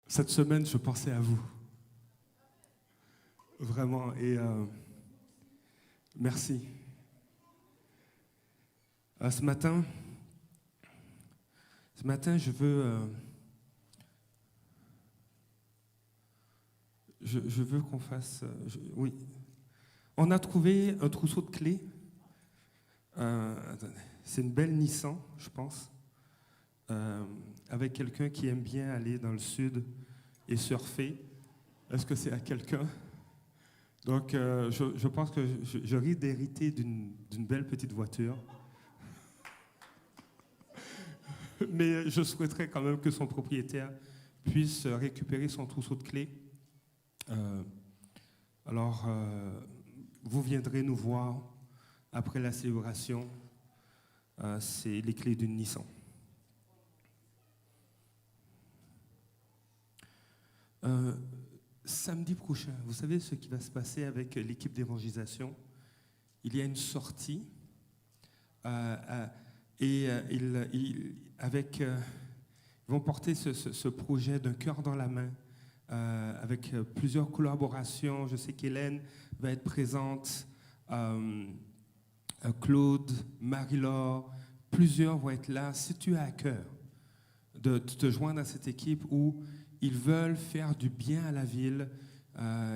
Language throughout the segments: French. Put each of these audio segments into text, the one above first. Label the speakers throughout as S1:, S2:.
S1: Cette semaine, je pensais à vous. Vraiment. Et merci. Ce matin, je veux qu'on fasse... oui. On a trouvé un trousseau de clés. Attendez. C'est une belle Nissan, je pense. Avec quelqu'un qui aime bien aller dans le sud et surfer. Est-ce que c'est à quelqu'un? Donc, je pense que je risque d'hériter d'une belle petite voiture. Mais je souhaiterais quand même que son propriétaire puisse récupérer son trousseau de clés. Alors, vous viendrez nous voir après la célébration. C'est les clés d'une Nissan. Samedi prochain, vous savez ce qui va se passer avec l'équipe d'évangélisation? Il y a une sortie et ils vont porter ce projet d'un cœur dans la main avec plusieurs collaborations. Je sais qu'Hélène va être présente, Claude, Marie-Laure, plusieurs vont être là. Si tu as à cœur de te joindre à cette équipe où ils veulent faire du bien à la ville.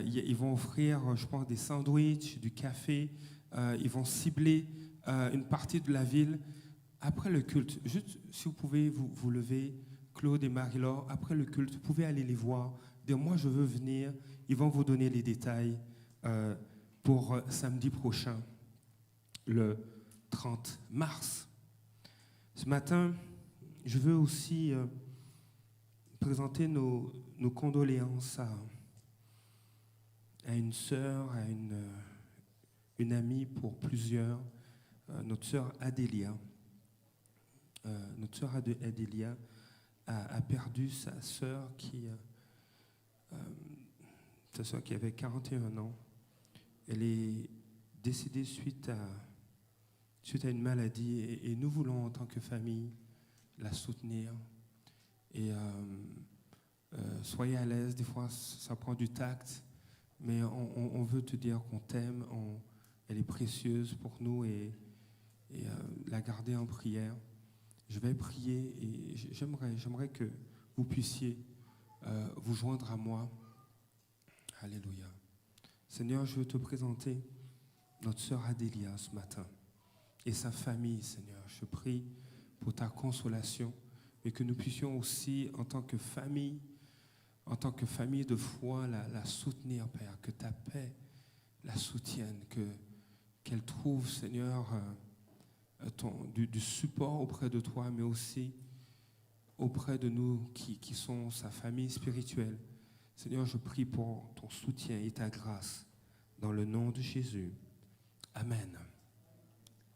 S1: Ils vont offrir, je pense, des sandwichs, du café. Ils vont cibler une partie de la ville. Après le culte, juste si vous pouvez vous lever, Claude et Marie-Laure, après le culte, vous pouvez aller les voir. Dire, moi, je veux venir. Ils vont vous donner les détails pour samedi prochain, le 30 mars. Ce matin, je veux aussi... présenter nos condoléances à une sœur, à une amie pour plusieurs, notre sœur Adélia. Notre sœur Adélia a perdu sa sœur qui avait 41 ans. Elle est décédée suite à une maladie et nous voulons en tant que famille la soutenir. Et soyez à l'aise, des fois ça prend du tact, mais on veut te dire qu'on t'aime, elle est précieuse pour nous et la garder en prière. Je vais prier et j'aimerais que vous puissiez vous joindre à moi. Alléluia. Seigneur, je veux te présenter notre sœur Adélia ce matin et sa famille, Seigneur. Je prie pour ta consolation. Et que nous puissions aussi, en tant que famille de foi, la soutenir, Père, que ta paix la soutienne, qu'elle trouve, Seigneur, du support auprès de toi, mais aussi auprès de nous qui sont sa famille spirituelle. Seigneur, je prie pour ton soutien et ta grâce, dans le nom de Jésus. Amen.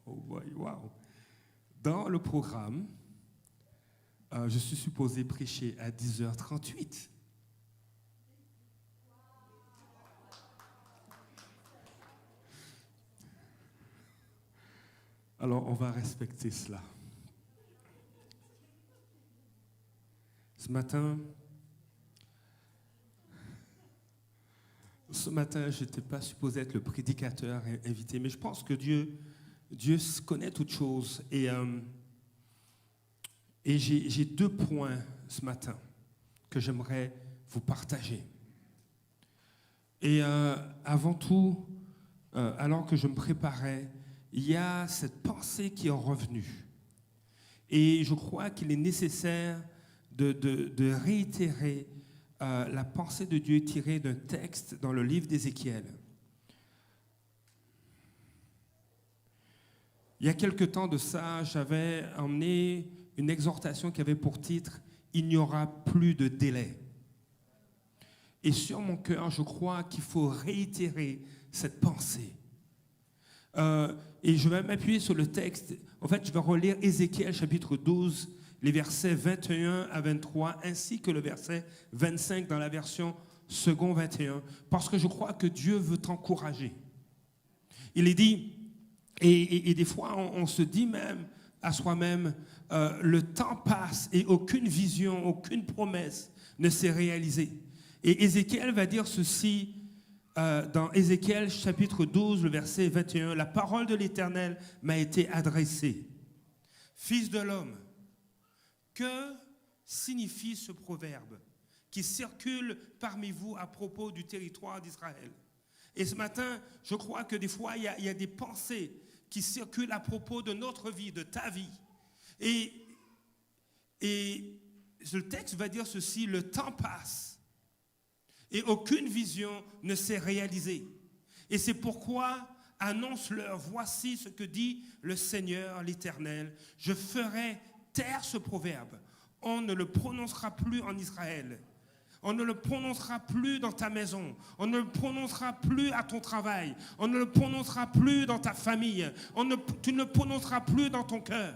S1: Oh, wow. Dans le programme, je suis supposé prêcher à 10h38. Alors, on va respecter cela. Ce matin, je n'étais pas supposé être le prédicateur invité, mais je pense que Dieu connaît toutes choses. Et j'ai 2 points ce matin que j'aimerais vous partager. Et avant tout, alors que je me préparais, il y a cette pensée qui est revenue. Et je crois qu'il est nécessaire de réitérer la pensée de Dieu tirée d'un texte dans le livre d'Ézéchiel. Il y a quelque temps de ça, j'avais emmené une exhortation qui avait pour titre « Il n'y aura plus de délai ». Et sur mon cœur, je crois qu'il faut réitérer cette pensée. Et je vais m'appuyer sur le texte. En fait, je vais relire Ézéchiel chapitre 12, les versets 21 à 23, ainsi que le verset 25 dans la version second 21, parce que je crois que Dieu veut t'encourager. Il est dit, et des fois on se dit même à soi-même, le temps passe et aucune vision, aucune promesse ne s'est réalisé. Et Ézéchiel va dire ceci dans Ézéchiel chapitre 12, le verset 21. La parole de l'Éternel m'a été adressée. Fils de l'homme, que signifie ce proverbe qui circule parmi vous à propos du territoire d'Israël? Et ce matin, je crois que des fois, il y a des pensées qui circulent à propos de notre vie, de ta vie. Et le texte va dire ceci: le temps passe et aucune vision ne s'est réalisée. Et c'est pourquoi annonce-leur, voici ce que dit le Seigneur l'Éternel. Je ferai taire ce proverbe. On ne le prononcera plus en Israël. On ne le prononcera plus dans ta maison. On ne le prononcera plus à ton travail. On ne le prononcera plus dans ta famille. Tu ne le prononceras plus dans ton cœur.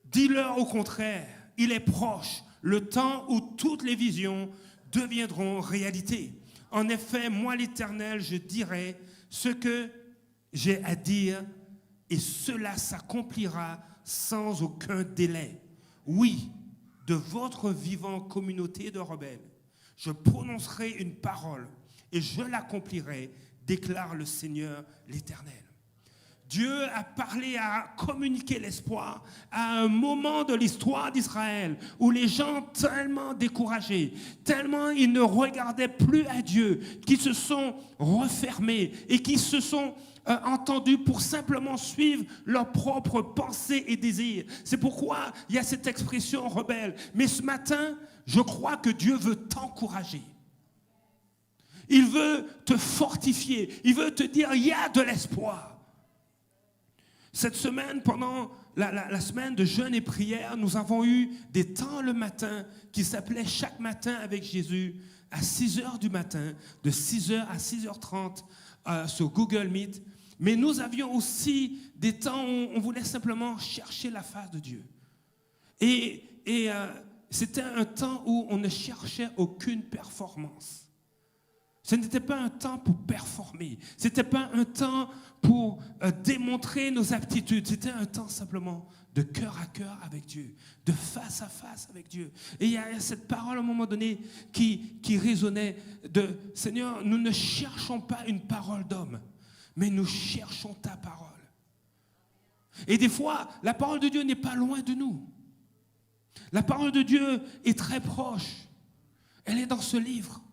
S1: Dis-leur au contraire, il est proche, le temps où toutes les visions deviendront réalité. En effet, moi l'Éternel, je dirai ce que j'ai à dire et cela s'accomplira sans aucun délai. Oui, de votre vivante communauté de rebelles, je prononcerai une parole et je l'accomplirai, déclare le Seigneur l'Éternel. Dieu a parlé, a communiqué l'espoir à un moment de l'histoire d'Israël où les gens tellement découragés, tellement ils ne regardaient plus à Dieu, qu'ils se sont refermés et qui se sont entendus pour simplement suivre leurs propres pensées et désirs. C'est pourquoi il y a cette expression rebelle. Mais ce matin, je crois que Dieu veut t'encourager. Il veut te fortifier. Il veut te dire, il y a de l'espoir. Cette semaine, pendant la semaine de jeûne et prière, nous avons eu des temps le matin qui s'appelaient Chaque matin avec Jésus à 6h du matin, de 6h à 6h30 sur Google Meet. Mais nous avions aussi des temps où on voulait simplement chercher la face de Dieu. Et c'était un temps où on ne cherchait aucune performance. Ce n'était pas un temps pour performer. Ce n'était pas un temps pour démontrer nos aptitudes. C'était un temps simplement de cœur à cœur avec Dieu, de face à face avec Dieu. Et il y a cette parole à un moment donné qui résonnait de « Seigneur, nous ne cherchons pas une parole d'homme, mais nous cherchons ta parole. » Et des fois, la parole de Dieu n'est pas loin de nous. La parole de Dieu est très proche. Elle est dans ce livre.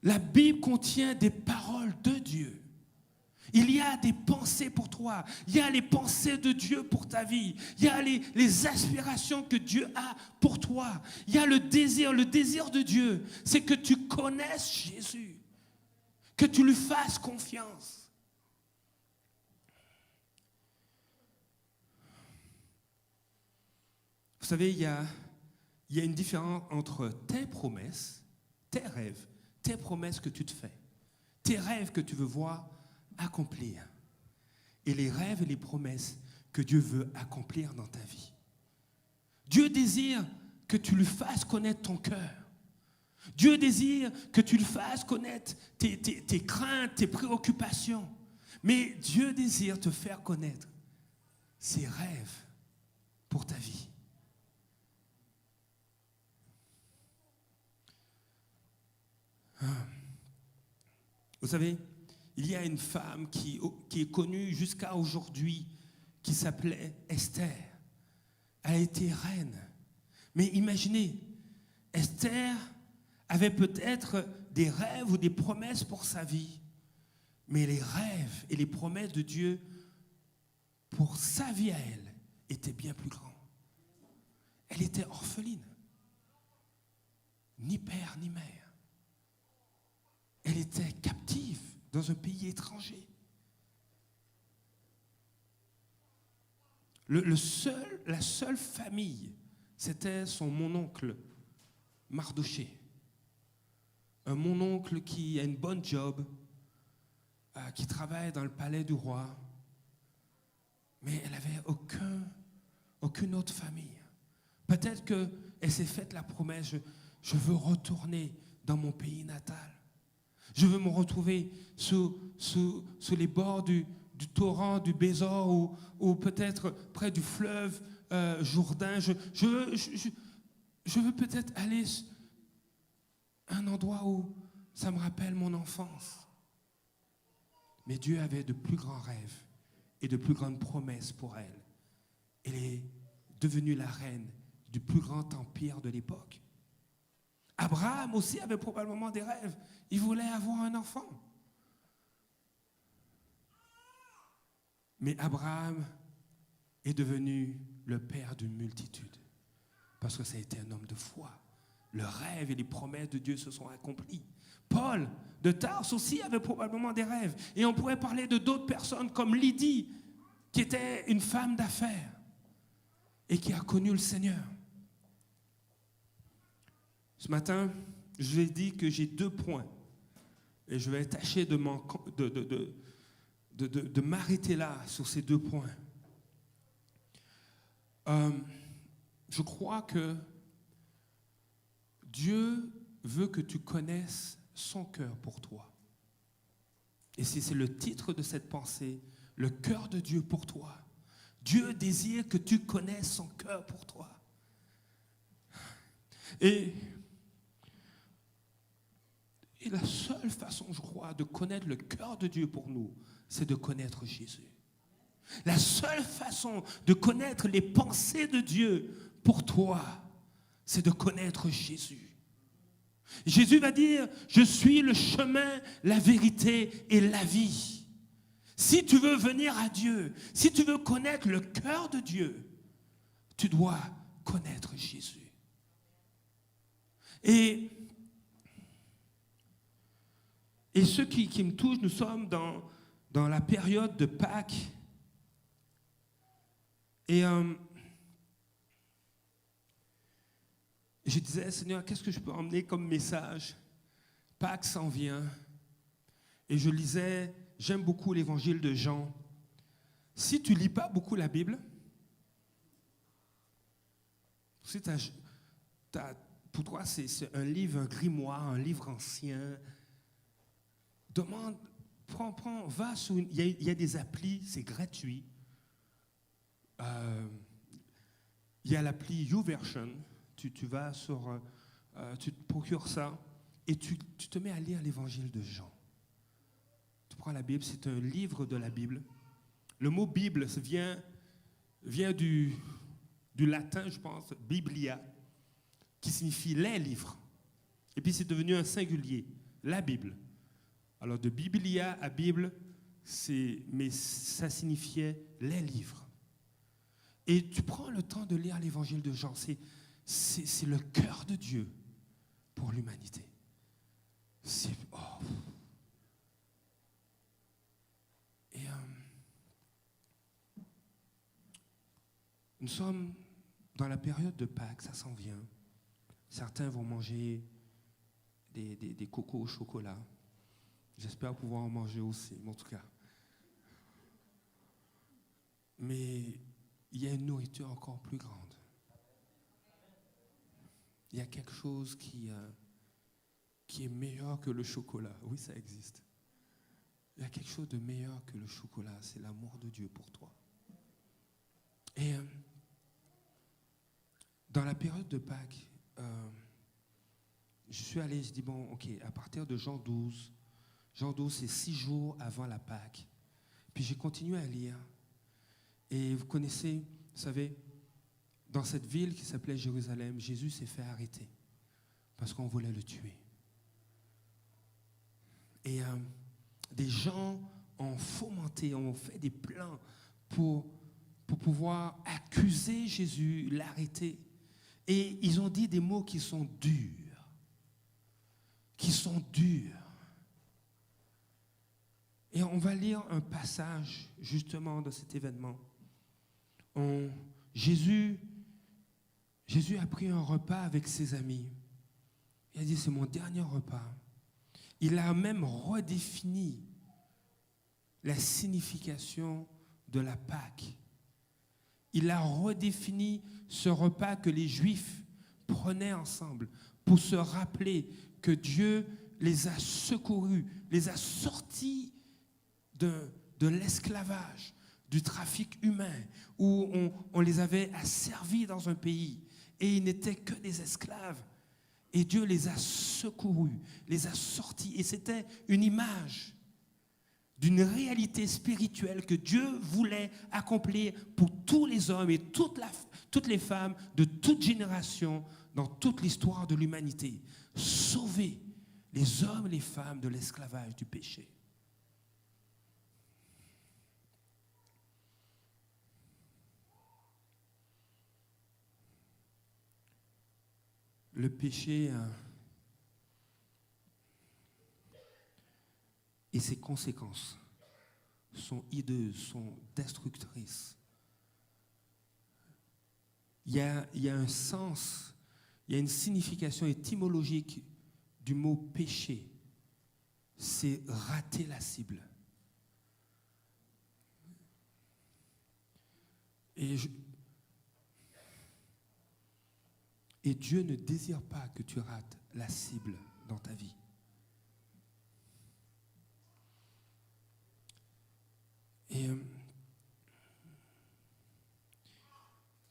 S1: La Bible contient des paroles de Dieu. Il y a des pensées pour toi. Il y a les pensées de Dieu pour ta vie. Il y a les aspirations que Dieu a pour toi. Il y a le désir. Le désir de Dieu, c'est que tu connaisses Jésus. Que tu lui fasses confiance. Vous savez, il y a une différence entre tes promesses, tes rêves, tes promesses que tu te fais, tes rêves que tu veux voir accomplir, et les rêves et les promesses que Dieu veut accomplir dans ta vie. Dieu désire que tu lui fasses connaître ton cœur. Dieu désire que tu lui fasses connaître tes craintes, tes préoccupations. Mais Dieu désire te faire connaître ses rêves pour ta vie. Vous savez, il y a une femme qui est connue jusqu'à aujourd'hui qui s'appelait Esther. Elle a été reine. Mais imaginez, Esther avait peut-être des rêves ou des promesses pour sa vie. Mais les rêves et les promesses de Dieu pour sa vie à elle étaient bien plus grands. Elle était orpheline. Ni père ni mère. Elle était captive dans un pays étranger. La seule famille, c'était son mononcle Mardoché. Un mononcle qui a une bonne job, qui travaille dans le palais du roi. Mais elle n'avait aucune autre famille. Peut-être qu'elle s'est faite la promesse, je veux retourner dans mon pays natal. Je veux me retrouver sous les bords du torrent du Bésor ou peut-être près du fleuve Jourdain. Je veux peut-être aller à un endroit où ça me rappelle mon enfance. Mais Dieu avait de plus grands rêves et de plus grandes promesses pour elle. Elle est devenue la reine du plus grand empire de l'époque. Abraham aussi avait probablement des rêves. Il voulait avoir un enfant. Mais Abraham est devenu le père d'une multitude. Parce que ça a été un homme de foi. Le rêve et les promesses de Dieu se sont accomplis. Paul de Tarse aussi avait probablement des rêves. Et on pourrait parler de d'autres personnes comme Lydie, qui était une femme d'affaires et qui a connu le Seigneur. Ce matin, je vais dire que j'ai 2 points. Et je vais tâcher de m'arrêter là, sur ces 2 points. Je crois que Dieu veut que tu connaisses son cœur pour toi. Et c'est le titre de cette pensée, le cœur de Dieu pour toi. Dieu désire que tu connaisses son cœur pour toi. Et la seule façon, je crois, de connaître le cœur de Dieu pour nous, c'est de connaître Jésus. La seule façon de connaître les pensées de Dieu pour toi, c'est de connaître Jésus. Jésus va dire, je suis le chemin, la vérité et la vie. Si tu veux venir à Dieu, si tu veux connaître le cœur de Dieu, tu dois connaître Jésus. Et ce qui me touche, nous sommes dans la période de Pâques. Et je disais, Seigneur, qu'est-ce que je peux emmener comme message? Pâques s'en vient. Et je lisais, j'aime beaucoup l'évangile de Jean. Si tu ne lis pas beaucoup la Bible, si pour toi c'est un livre, un grimoire, un livre ancien, demande, prends, va sur il y a des applis, c'est gratuit. Il y a l'appli YouVersion. Tu vas sur, tu te procures ça et tu te mets à lire l'évangile de Jean. Tu prends la Bible, c'est un livre de la Bible. Le mot Bible vient du latin, je pense, Biblia, qui signifie les livres. Et puis c'est devenu un singulier, la Bible. Alors de Biblia à Bible, mais ça signifiait les livres. Et tu prends le temps de lire l'évangile de Jean. C'est le cœur de Dieu pour l'humanité. Et nous sommes dans la période de Pâques, ça s'en vient. Certains vont manger des cocos au chocolat. J'espère pouvoir en manger aussi, en tout cas. Mais il y a une nourriture encore plus grande. Il y a quelque chose qui est meilleur que le chocolat. Oui, ça existe. Il y a quelque chose de meilleur que le chocolat. C'est l'amour de Dieu pour toi. Et dans la période de Pâques, je suis allé, je dis, bon, ok, à partir de Jean 12, c'est 6 jours avant la Pâques. Puis j'ai continué à lire. Et vous connaissez, vous savez, dans cette ville qui s'appelait Jérusalem, Jésus s'est fait arrêter parce qu'on voulait le tuer. Et des gens ont fomenté, ont fait des plans pour pouvoir accuser Jésus, l'arrêter. Et ils ont dit des mots qui sont durs. Et on va lire un passage justement de cet événement. Jésus a pris un repas avec ses amis. Il a dit, c'est mon dernier repas. Il a même redéfini la signification de la Pâque. Il a redéfini ce repas que les Juifs prenaient ensemble pour se rappeler que Dieu les a secourus, les a sortis de l'esclavage, du trafic humain, où on les avait asservis dans un pays. et ils n'étaient que des esclaves. Et Dieu les a secourus, les a sortis. Et c'était une image d'une réalité spirituelle que Dieu voulait accomplir pour tous les hommes et toutes les femmes de toute génération dans toute l'histoire de l'humanité. Sauver les hommes et les femmes de l'esclavage du péché. Le péché et ses conséquences sont hideuses, sont destructrices. Il y a un sens, il y a une signification étymologique du mot péché. C'est rater la cible. Et Dieu ne désire pas que tu rates la cible dans ta vie.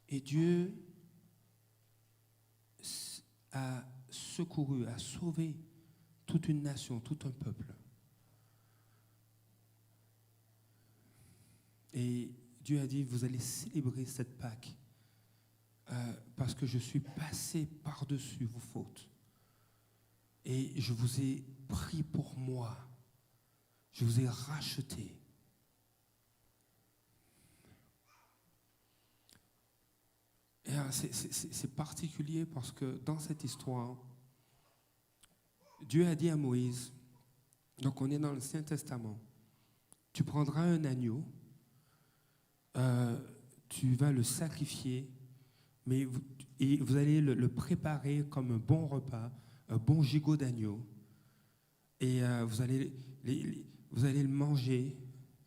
S1: Et Dieu a secouru, a sauvé toute une nation, tout un peuple. Et Dieu a dit, vous allez célébrer cette Pâque parce que je suis passé par-dessus vos fautes. Et je vous ai pris pour moi. Je vous ai racheté. Et c'est particulier parce que dans cette histoire, Dieu a dit à Moïse, donc on est dans le Saint-Testament, tu prendras un agneau, tu vas le sacrifier, mais vous allez le préparer comme un bon repas, un bon gigot d'agneau, et vous allez le manger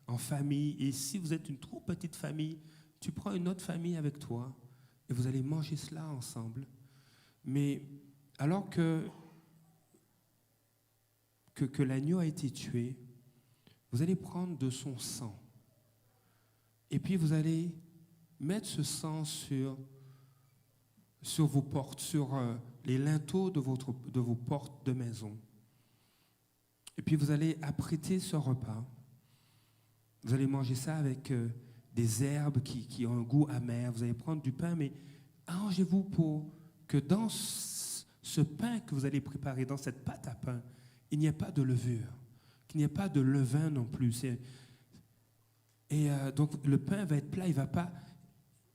S1: en famille. Et si vous êtes une trop petite famille, tu prends une autre famille avec toi, et vous allez manger cela ensemble. Mais alors que l'agneau a été tué, vous allez prendre de son sang. Et puis vous allez mettre ce sang sur vos portes, sur les linteaux de vos portes de maison. Et puis vous allez apprêter ce repas. Vous allez manger ça avec des herbes qui ont un goût amer. Vous allez prendre du pain, mais arrangez-vous pour que dans ce pain que vous allez préparer, dans cette pâte à pain, il n'y ait pas de levure, qu'il n'y ait pas de levain non plus. Donc le pain va être plat, il ne va pas...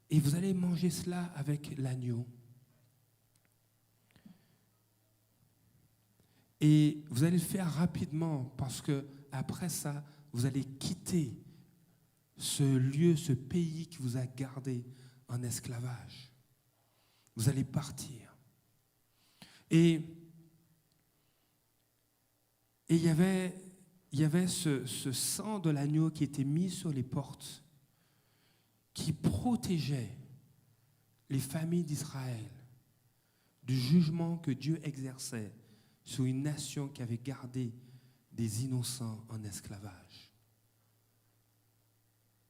S1: Et vous allez manger cela avec l'agneau. Et vous allez le faire rapidement parce que après ça, vous allez quitter ce lieu, ce pays qui vous a gardé en esclavage. Vous allez partir. Et il y avait ce sang de l'agneau qui était mis sur les portes, qui protégeait les familles d'Israël du jugement que Dieu exerçait sur une nation qui avait gardé des innocents en esclavage.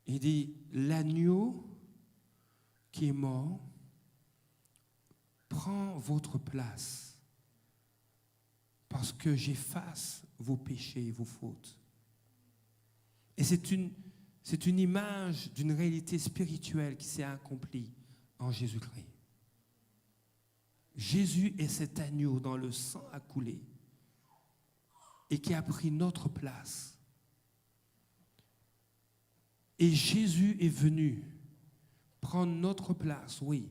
S1: Il dit, l'agneau qui est mort prend votre place parce que j'efface vos péchés et vos fautes. Et c'est une image d'une réalité spirituelle qui s'est accomplie en Jésus-Christ. Jésus est cet agneau dont le sang a coulé et qui a pris notre place. Et Jésus est venu prendre notre place, oui,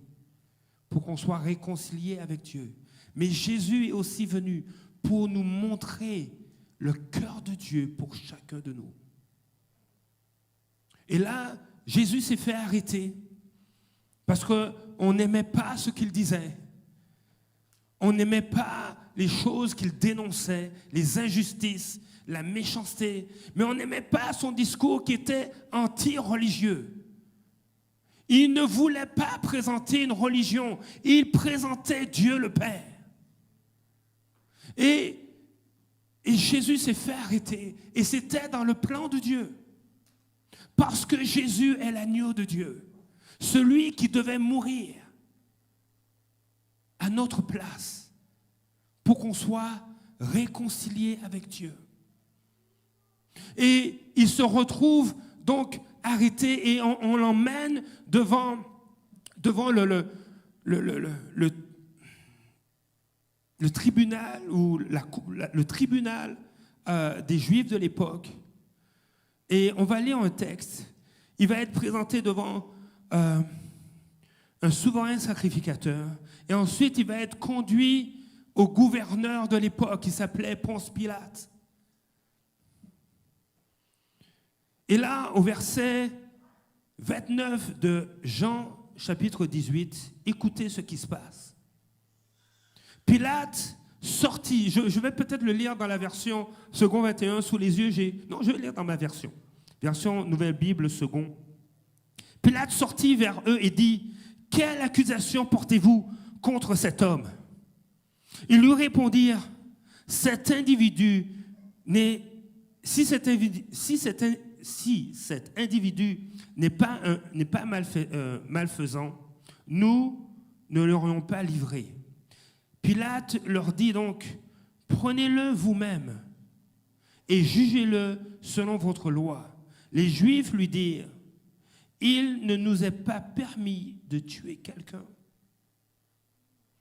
S1: pour qu'on soit réconcilié avec Dieu. Mais Jésus est aussi venu pour nous montrer le cœur de Dieu pour chacun de nous. Et là, Jésus s'est fait arrêter parce qu'on n'aimait pas ce qu'il disait. On n'aimait pas les choses qu'il dénonçait, les injustices, la méchanceté, mais on n'aimait pas son discours qui était anti-religieux. Il ne voulait pas présenter une religion, il présentait Dieu le Père. Et Jésus s'est fait arrêter, et c'était dans le plan de Dieu. Parce que Jésus est l'agneau de Dieu, celui qui devait mourir à notre place pour qu'on soit réconcilié avec Dieu. Et il se retrouve donc arrêté et on l'emmène devant le tribunal ou le tribunal des Juifs de l'époque. Et on va lire un texte. Il va être présenté devant un souverain sacrificateur. Et ensuite, il va être conduit au gouverneur de l'époque qui s'appelait Ponce Pilate. Et là, au verset 29 de Jean, chapitre 18, écoutez ce qui se passe. Pilate sortit, je vais peut-être le lire dans la version second 21 sous les yeux, non, je vais le lire dans ma version Nouvelle Bible second. Pilate sortit vers eux et dit, « Quelle accusation portez-vous contre cet homme ?» Ils lui répondirent, « Cet individu n'est... Si cet individu n'est pas malfaisant, nous ne l'aurions pas livré. » Pilate leur dit donc, « Prenez-le vous-même et jugez-le selon votre loi. » Les Juifs lui dirent, « Il ne nous est pas permis de tuer quelqu'un. »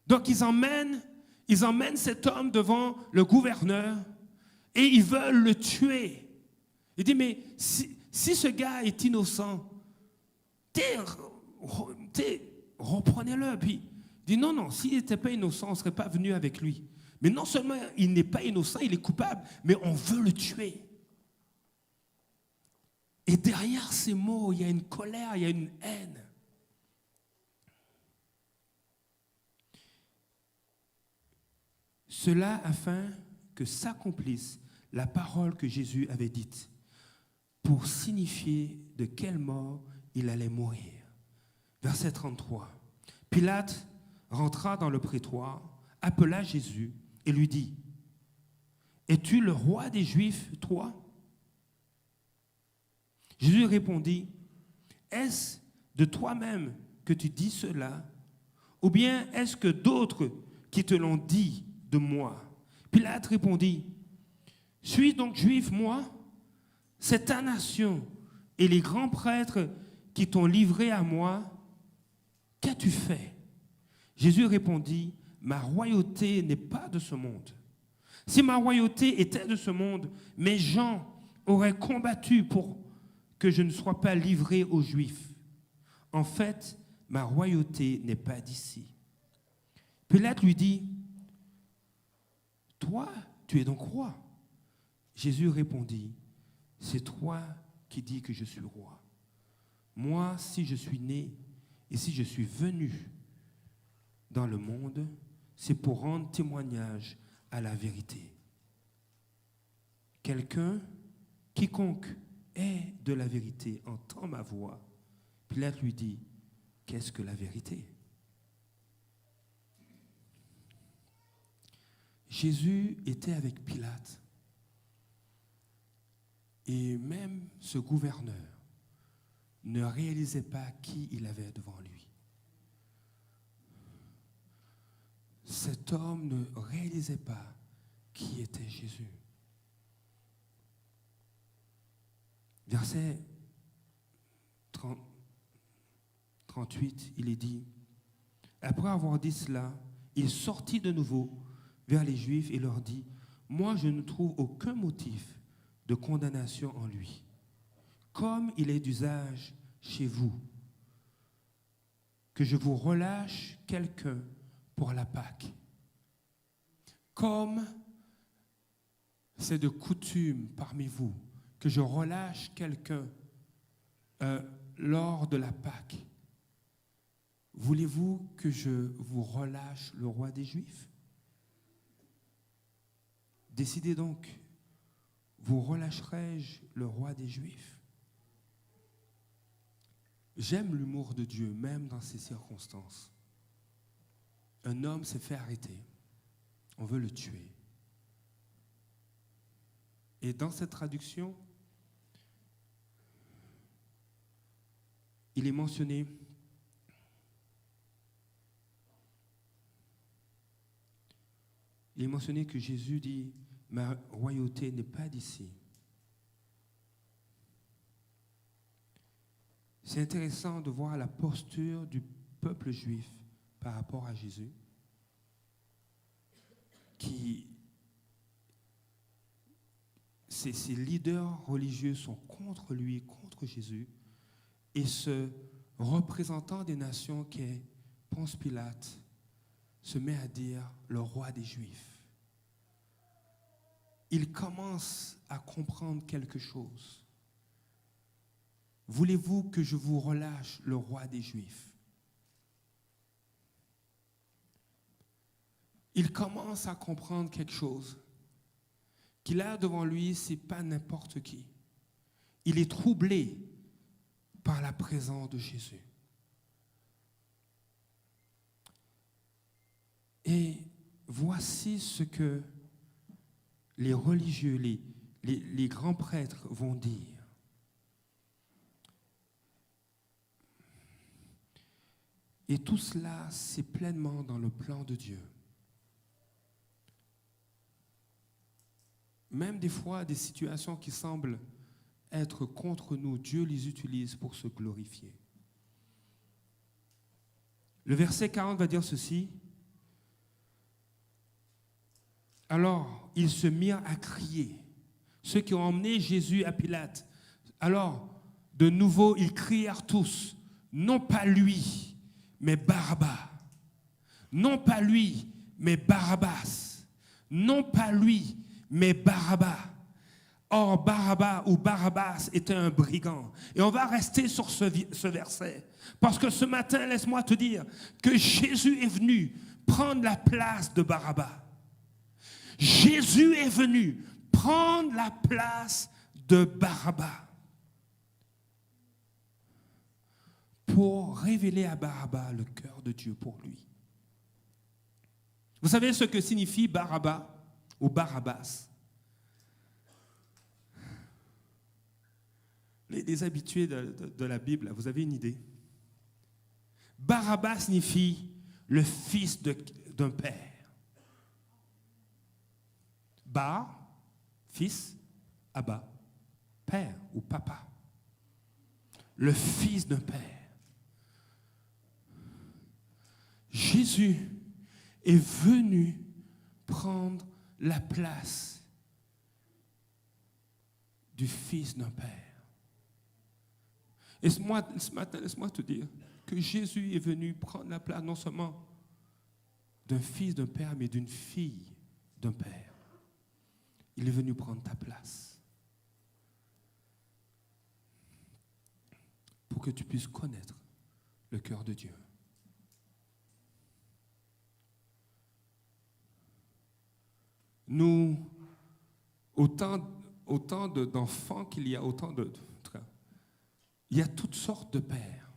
S1: Donc ils emmènent cet homme devant le gouverneur et ils veulent le tuer. Il dit, mais si ce gars est innocent, reprenez-le. Puis il dit, non, s'il n'était pas innocent, on ne serait pas venu avec lui. Mais non seulement il n'est pas innocent, il est coupable, mais on veut le tuer. Et derrière ces mots, il y a une colère, il y a une haine. Cela afin que s'accomplisse la parole que Jésus avait dite, pour signifier de quelle mort il allait mourir. Verset 33. Pilate rentra dans le prétoire, appela Jésus et lui dit, « Es-tu le roi des Juifs, toi ?» Jésus répondit, « Est-ce de toi-même que tu dis cela, ou bien est-ce que d'autres qui te l'ont dit de moi ?» Pilate répondit, « Suis-je donc juif, moi ? C'est ta nation et les grands prêtres qui t'ont livré à moi. Qu'as-tu fait ?» Jésus répondit, « Ma royauté n'est pas de ce monde. Si ma royauté était de ce monde, mes gens auraient combattu pour que je ne sois pas livré aux Juifs. En fait, ma royauté n'est pas d'ici. » Pilate lui dit, « Toi, tu es donc roi. » Jésus répondit, « C'est toi qui dis que je suis roi. Moi, si je suis né et si je suis venu dans le monde, c'est pour rendre témoignage à la vérité. Quiconque est de la vérité entend ma voix. » Pilate lui dit, « Qu'est-ce que la vérité ?» Jésus était avec Pilate. Et même ce gouverneur ne réalisait pas qui il avait devant lui. Cet homme ne réalisait pas qui était Jésus. Verset 38, il est dit, « Après avoir dit cela, il sortit de nouveau vers les Juifs et leur dit, « Moi, je ne trouve aucun motif de condamnation en lui. Comme il est d'usage chez vous, que je vous relâche quelqu'un pour la Pâque. Comme c'est de coutume parmi vous, que je relâche quelqu'un lors de la Pâque. Voulez-vous que je vous relâche le roi des Juifs? Décidez donc, vous relâcherai-je le roi des Juifs? » J'aime l'humour de Dieu, même dans ces circonstances. Un homme s'est fait arrêter. On veut le tuer. Et dans cette traduction, il est mentionné il est mentionné que Jésus dit, ma royauté n'est pas d'ici. C'est intéressant de voir la posture du peuple juif par rapport à Jésus, qui, ses leaders religieux sont contre lui, contre Jésus, et ce représentant des nations qui est Ponce Pilate se met à dire le roi des Juifs. Il commence à comprendre quelque chose. Voulez-vous que je vous relâche le roi des Juifs? Il commence à comprendre quelque chose. Qu'il a devant lui, ce n'est pas n'importe qui. Il est troublé par la présence de Jésus. Et voici ce que les religieux, les grands prêtres vont dire. Et tout cela, c'est pleinement dans le plan de Dieu. Même des fois, des situations qui semblent être contre nous, Dieu les utilise pour se glorifier. Le verset 40 va dire ceci. Alors, ils se mirent à crier, ceux qui ont emmené Jésus à Pilate. Alors, de nouveau, ils crièrent tous, non pas lui, mais Barabbas. Non pas lui, mais Barabbas. Non pas lui, mais Barabbas. Or, Barabbas ou Barabbas était un brigand. Et on va rester sur ce verset. Parce que ce matin, laisse-moi te dire que Jésus est venu prendre la place de Barabbas. Jésus est venu prendre la place de Barabbas pour révéler à Barabbas le cœur de Dieu pour lui. Vous savez ce que signifie Barabbas ou Barabbas? Les habitués de la Bible, vous avez une idée? Barabbas signifie le fils d'un père. Bar, fils, Abba, père ou papa. Le fils d'un père. Jésus est venu prendre la place du fils d'un père. Et ce matin, laisse-moi te dire que Jésus est venu prendre la place non seulement d'un fils d'un père, mais d'une fille d'un père. Il est venu prendre ta place pour que tu puisses connaître le cœur de Dieu. Nous, autant d'enfants qu'il y a, il y a toutes sortes de pères.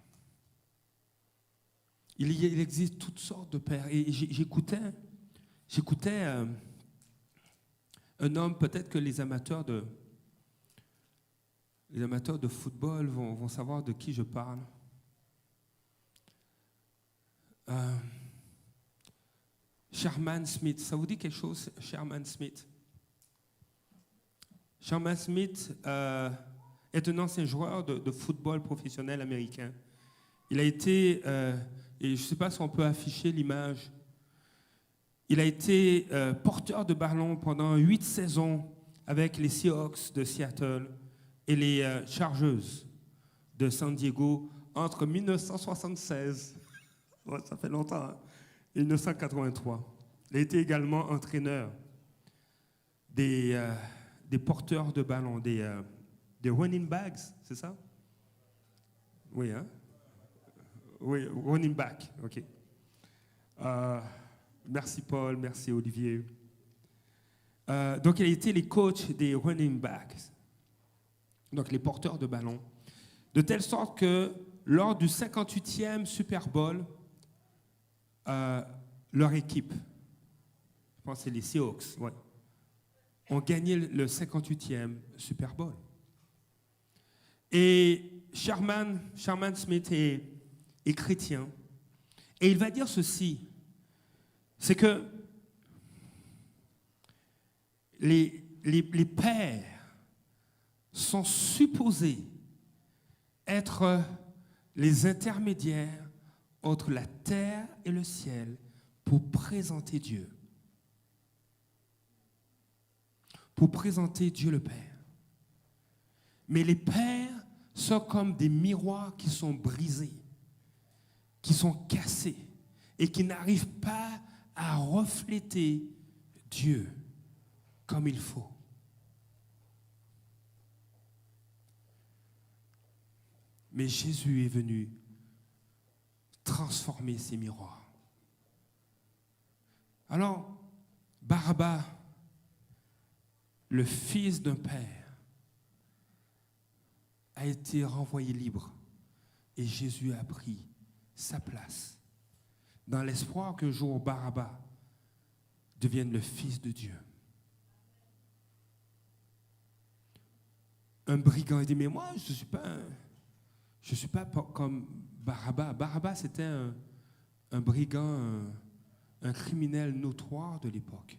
S1: Il existe toutes sortes de pères. Et j'écoutais un homme, peut-être que les amateurs de football vont savoir de qui je parle. Sherman Smith, ça vous dit quelque chose, Sherman Smith? Sherman Smith est un ancien joueur de football professionnel américain. Il a été, et je ne sais pas si on peut afficher l'image, il a été porteur de ballon pendant 8 saisons avec les Seahawks de Seattle et les Chargers de San Diego entre 1976, ouais, ça fait longtemps, hein, et 1983. Il a été également entraîneur des porteurs de ballon, des running backs, c'est ça? Oui, hein? Oui, running back, ok. Merci Paul, merci Olivier. Donc il a été les coachs des running backs, donc les porteurs de ballon, de telle sorte que lors du 58e Super Bowl, leur équipe, je pense que c'est les Seahawks, ouais, ont gagné le 58e Super Bowl. Et Sherman Smith est chrétien, et il va dire ceci, c'est que les pères sont supposés être les intermédiaires entre la terre et le ciel pour présenter Dieu. Pour présenter Dieu le Père. Mais les pères sont comme des miroirs qui sont brisés, qui sont cassés et qui n'arrivent pas à refléter Dieu comme il faut. Mais Jésus est venu transformer ces miroirs. Alors, Barabbas, le fils d'un père, a été renvoyé libre et Jésus a pris sa place dans l'espoir qu'un jour Barabbas devienne le fils de Dieu. Un brigand dit, mais moi je ne suis pas comme Barabbas. Barabbas c'était un brigand, un criminel notoire de l'époque.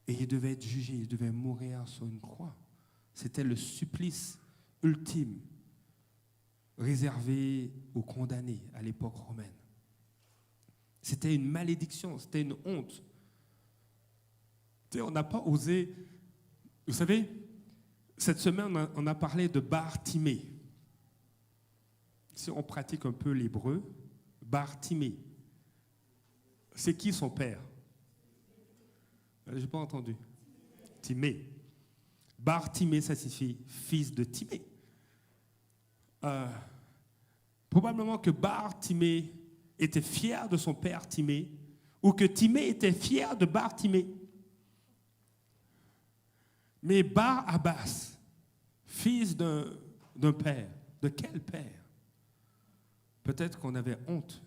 S1: Et il devait être jugé, il devait mourir sur une croix. C'était le supplice ultime réservé aux condamnés à l'époque romaine. C'était une malédiction, c'était une honte. On n'a pas osé... Vous savez, cette semaine, on a parlé de Bar-Timée. Si on pratique un peu l'hébreu, Bar-Timée, c'est qui son père? Je n'ai pas entendu. Timée. Bar-Timée, ça signifie fils de Timée. Probablement que Bar-Timée était fier de son père Timée, ou que Timée était fier de Bar-Timée. Mais Bar-Abbas, fils d'un père, de quel père? Peut-être qu'on avait honte.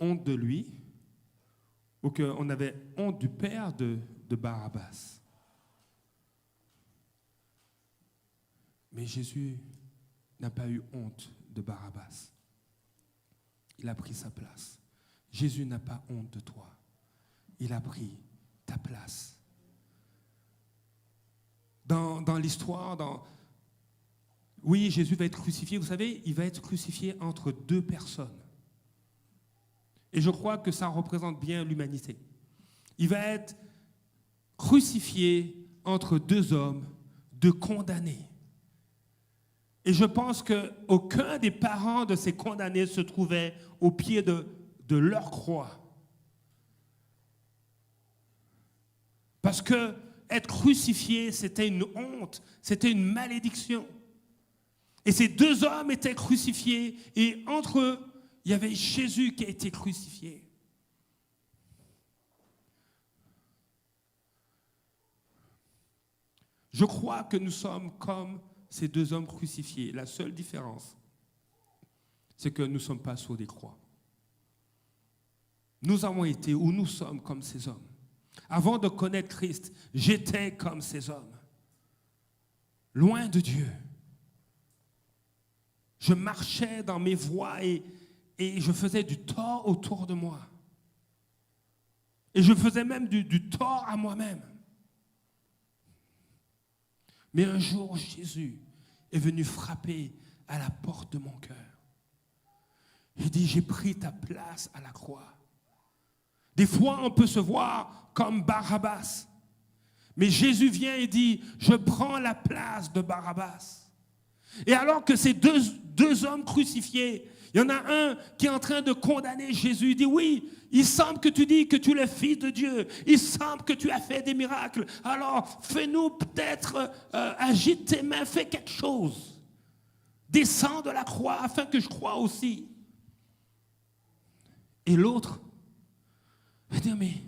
S1: Honte de lui, ou qu'on avait honte du père de Barabbas. Mais Jésus n'a pas eu honte de Barabbas. Il a pris sa place. Jésus n'a pas honte de toi. Il a pris ta place. Dans l'histoire, oui, Jésus va être crucifié. Vous savez, il va être crucifié entre deux personnes. Et je crois que ça représente bien l'humanité. Il va être crucifié entre deux hommes, deux condamnés. Et je pense qu'aucun des parents de ces condamnés se trouvait au pied de leur croix. Parce que être crucifié, c'était une honte, c'était une malédiction. Et ces deux hommes étaient crucifiés, et entre eux, il y avait Jésus qui a été crucifié. Je crois que nous sommes comme ces deux hommes crucifiés. La seule différence, c'est que nous ne sommes pas sur des croix. Nous avons été, ou nous sommes comme ces hommes. Avant de connaître Christ, j'étais comme ces hommes. Loin de Dieu. Je marchais dans mes voies et je faisais du tort autour de moi. Et je faisais même du tort à moi-même. Mais un jour, Jésus est venu frapper à la porte de mon cœur. Il dit, j'ai pris ta place à la croix. Des fois, on peut se voir comme Barabbas. Mais Jésus vient et dit, je prends la place de Barabbas. Et alors que ces deux hommes crucifiés, il y en a un qui est en train de condamner Jésus. Il dit, oui, il semble que tu dis que tu es le Fils de Dieu. Il semble que tu as fait des miracles. Alors, fais-nous peut-être, agite tes mains, fais quelque chose. Descends de la croix afin que je croie aussi. Et l'autre va dire, mais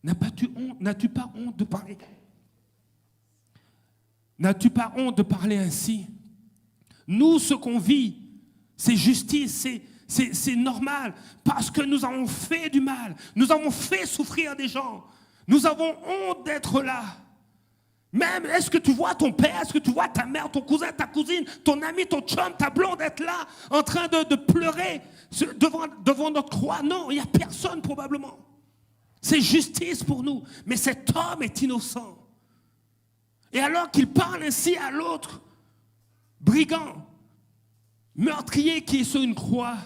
S1: n'as-tu pas honte de parler? N'as-tu pas honte de parler ainsi? Nous, ce qu'on vit, c'est justice, c'est normal, parce que nous avons fait du mal, nous avons fait souffrir des gens, nous avons honte d'être là. Même, est-ce que tu vois ton père, est-ce que tu vois ta mère, ton cousin, ta cousine, ton ami, ton chum, ta blonde être là, en train de pleurer devant notre croix? Non, il n'y a personne probablement. C'est justice pour nous. Mais cet homme est innocent. Et alors qu'il parle ainsi à l'autre brigand, meurtrier qui est sur une croix,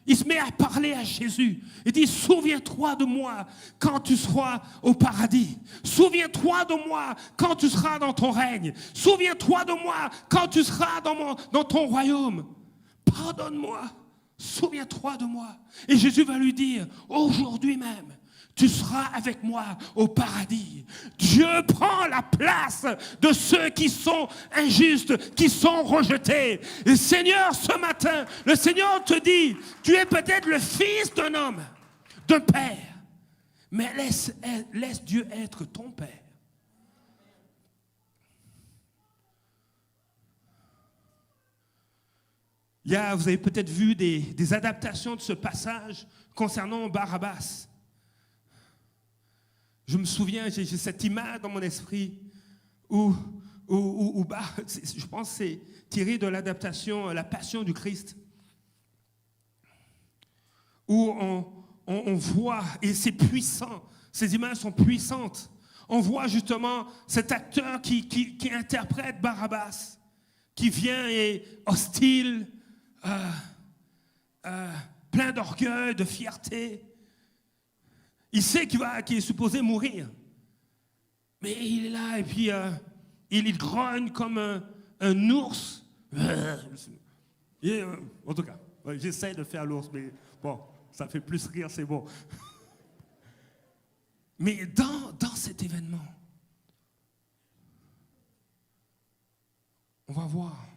S1: il se met à parler à Jésus. Il dit, souviens-toi de moi quand tu seras au paradis. Souviens-toi de moi quand tu seras dans ton règne. Souviens-toi de moi quand tu seras dans ton royaume. Pardonne-moi. Souviens-toi de moi. Et Jésus va lui dire, aujourd'hui même, tu seras avec moi au paradis. Dieu prend la place de ceux qui sont injustes, qui sont rejetés. Et Seigneur, ce matin, le Seigneur te dit, tu es peut-être le fils d'un homme, d'un père, mais laisse Dieu être ton père. Vous avez peut-être vu des adaptations de ce passage concernant Barabbas. Je me souviens, j'ai cette image dans mon esprit où je pense que c'est tiré de l'adaptation La Passion du Christ, où on voit, et c'est puissant, ces images sont puissantes, on voit justement cet acteur qui interprète Barabbas, qui vient et hostile, plein d'orgueil, de fierté. Il sait qu'il est supposé mourir. Mais il est là et puis il grogne comme un ours. En tout cas, j'essaie de faire l'ours, mais bon, ça fait plus rire, c'est bon. Mais dans cet événement, on va voir,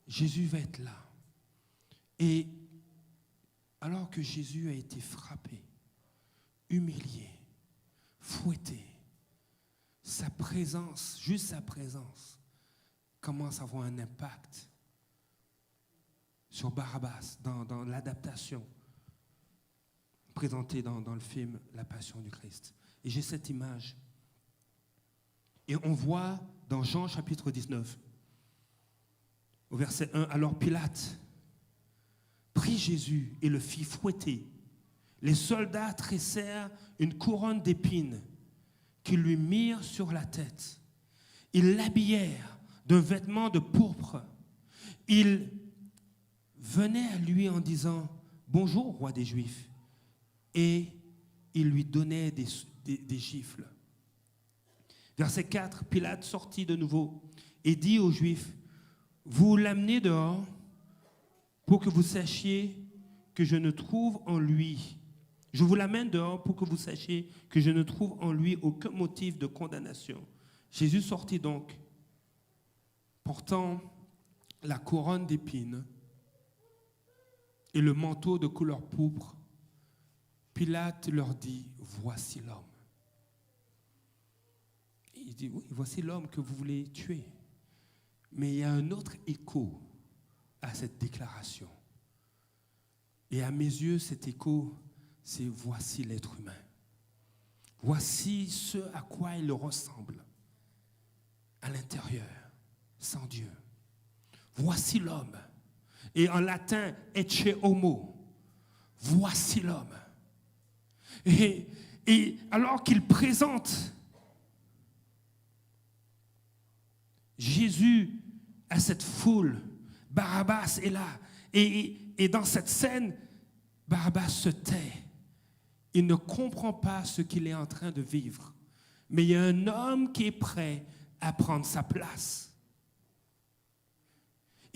S1: Jésus va être là. Et alors que Jésus a été frappé, humilié, fouetté, sa présence, juste sa présence, commence à avoir un impact sur Barabbas, dans l'adaptation présentée dans le film La Passion du Christ. Et j'ai cette image. Et on voit dans Jean chapitre 19, au verset 1, alors Pilate prit Jésus et le fit fouetter. Les soldats tressèrent une couronne d'épines qu'ils lui mirent sur la tête. Ils l'habillèrent d'un vêtement de pourpre. Ils venaient à lui en disant « Bonjour, roi des Juifs » et ils lui donnaient des gifles. Verset 4, Pilate sortit de nouveau et dit aux Juifs « Vous l'amenez dehors pour que vous sachiez que je ne trouve en lui. Je vous l'amène dehors pour que vous sachiez que je ne trouve en lui aucun motif de condamnation. » Jésus sortit donc, portant la couronne d'épines et le manteau de couleur pourpre. Pilate leur dit, « Voici l'homme. » Il dit, « Oui, voici l'homme que vous voulez tuer. » Mais il y a un autre écho à cette déclaration. Et à mes yeux, cet écho, c'est « Voici l'être humain. Voici ce à quoi il ressemble à l'intérieur, sans Dieu. Voici l'homme. » Et en latin, « ecce homo ». Voici l'homme. Et alors qu'il présente Jésus à cette foule, Barabbas est là. Et dans cette scène, Barabbas se tait. Il ne comprend pas ce qu'il est en train de vivre. Mais il y a un homme qui est prêt à prendre sa place.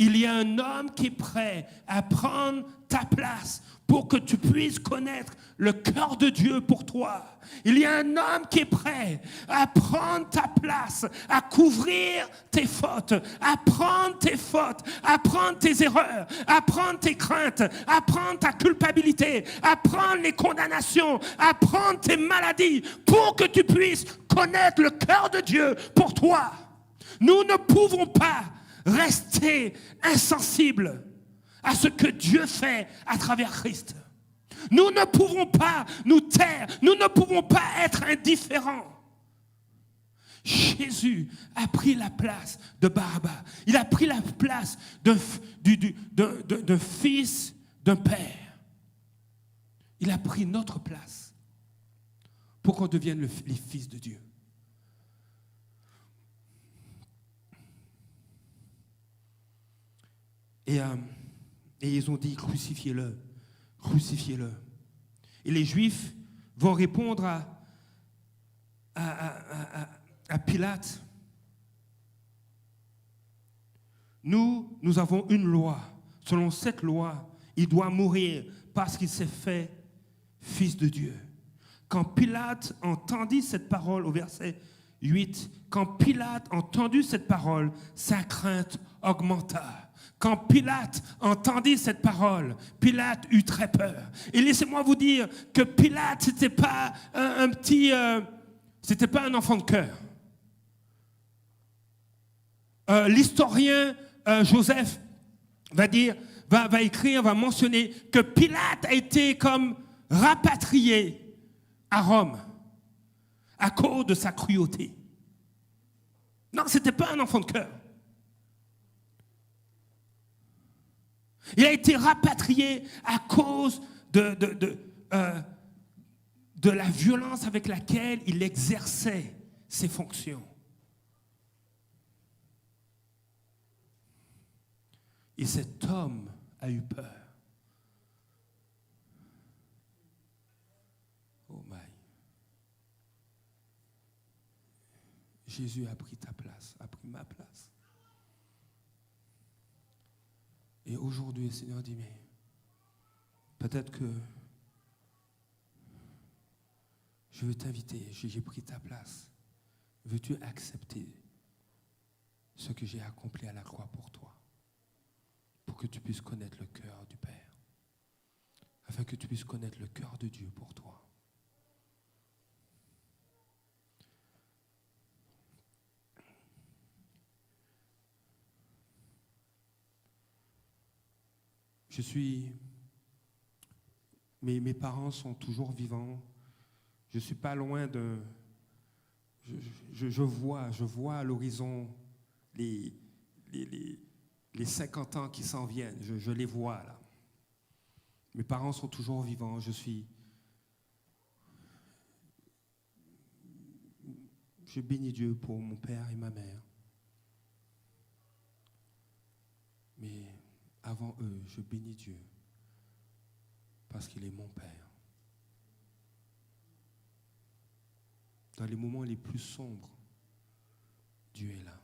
S1: Il y a un homme qui est prêt à prendre ta place pour que tu puisses connaître le cœur de Dieu pour toi. Il y a un homme qui est prêt à prendre ta place, à couvrir tes fautes, à prendre tes fautes, à prendre tes erreurs, à prendre tes craintes, à prendre ta culpabilité, à prendre les condamnations, à prendre tes maladies pour que tu puisses connaître le cœur de Dieu pour toi. Nous ne pouvons pas rester insensibles à ce que Dieu fait à travers Christ. Nous ne pouvons pas nous taire, nous ne pouvons pas être indifférents. Jésus a pris la place de Barabbas. Il a pris la place d'un fils d'un père. Il a pris notre place pour qu'on devienne les fils de Dieu. Et ils ont dit, crucifiez-le, crucifiez-le. Et les Juifs vont répondre à Pilate. Nous avons une loi. Selon cette loi, il doit mourir parce qu'il s'est fait fils de Dieu. Quand Pilate entendit cette parole au verset 8, quand Pilate entendit cette parole, sa crainte augmenta. Quand Pilate entendit cette parole, Pilate eut très peur. Et laissez-moi vous dire que Pilate, c'était pas c'était pas un enfant de cœur. L'historien Joseph va écrire, va mentionner que Pilate a été comme rapatrié à Rome à cause de sa cruauté. Non, c'était pas un enfant de cœur. Il a été rapatrié à cause de la violence avec laquelle il exerçait ses fonctions. Et cet homme a eu peur. Oh my. Jésus a pris ta place, a pris ma place. Et aujourd'hui, le Seigneur dit, mais peut-être que je veux t'inviter, j'ai pris ta place. Veux-tu accepter ce que j'ai accompli à la croix pour toi? Pour que tu puisses connaître le cœur du Père. Afin que tu puisses connaître le cœur de Dieu pour toi. Mes parents sont toujours vivants. Je ne suis pas loin de... Je vois à l'horizon les 50 ans qui s'en viennent. Je les vois là. Mes parents sont toujours vivants. Je bénis Dieu pour mon père et ma mère. Mais avant eux, je bénis Dieu parce qu'il est mon Père. Dans les moments les plus sombres, Dieu est là.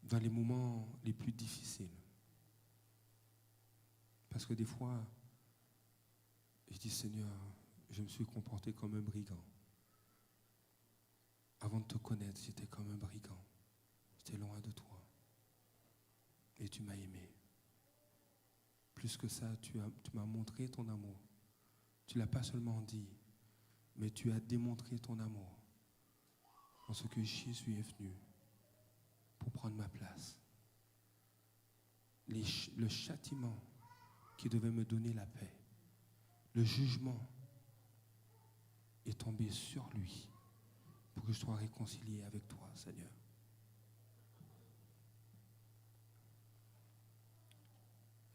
S1: Dans les moments les plus difficiles. Parce que des fois, je dis, Seigneur, je me suis comporté comme un brigand. Avant de te connaître, j'étais comme un brigand. J'étais loin de toi. Et tu m'as aimé. Plus que ça, tu m'as montré ton amour. Tu ne l'as pas seulement dit, mais tu as démontré ton amour en ce que Jésus est venu pour prendre ma place. Le châtiment qui devait me donner la paix, le jugement est tombé sur lui pour que je sois réconcilié avec toi, Seigneur.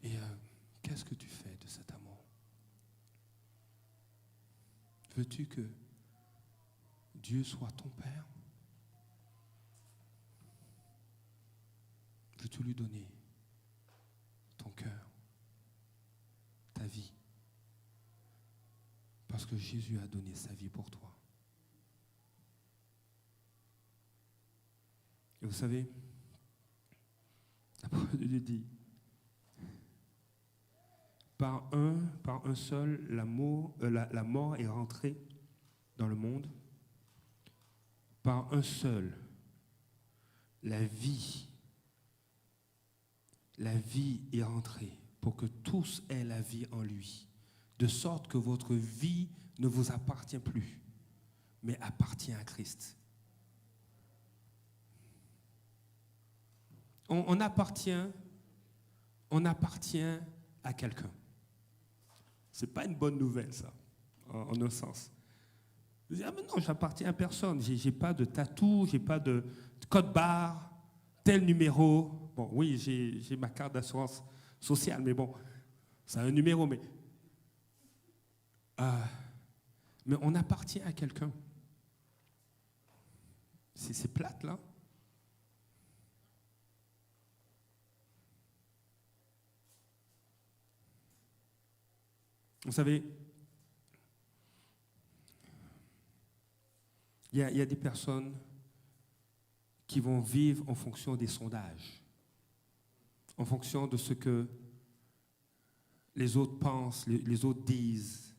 S1: Et qu'est-ce que tu fais de cet amour? Veux-tu que Dieu soit ton Père? Veux-tu lui donner ton cœur, ta vie? Parce que Jésus a donné sa vie pour toi. Et vous savez, la parole de Dieu dit, par un seul, la mort est rentrée dans le monde. Par un seul, la vie est rentrée pour que tous aient la vie en lui, de sorte que votre vie ne vous appartient plus, mais appartient à Christ. On appartient à quelqu'un. C'est pas une bonne nouvelle, ça, en un sens. Vous dites, ah mais non, j'appartiens à personne. J'ai pas de tatou, j'ai pas de code barre, tel numéro. Bon, oui, j'ai ma carte d'assurance sociale, mais bon, c'est un numéro, mais mais on appartient à quelqu'un. C'est plate, là. Vous savez, il y a des personnes qui vont vivre en fonction des sondages, en fonction de ce que les autres pensent, les autres disent,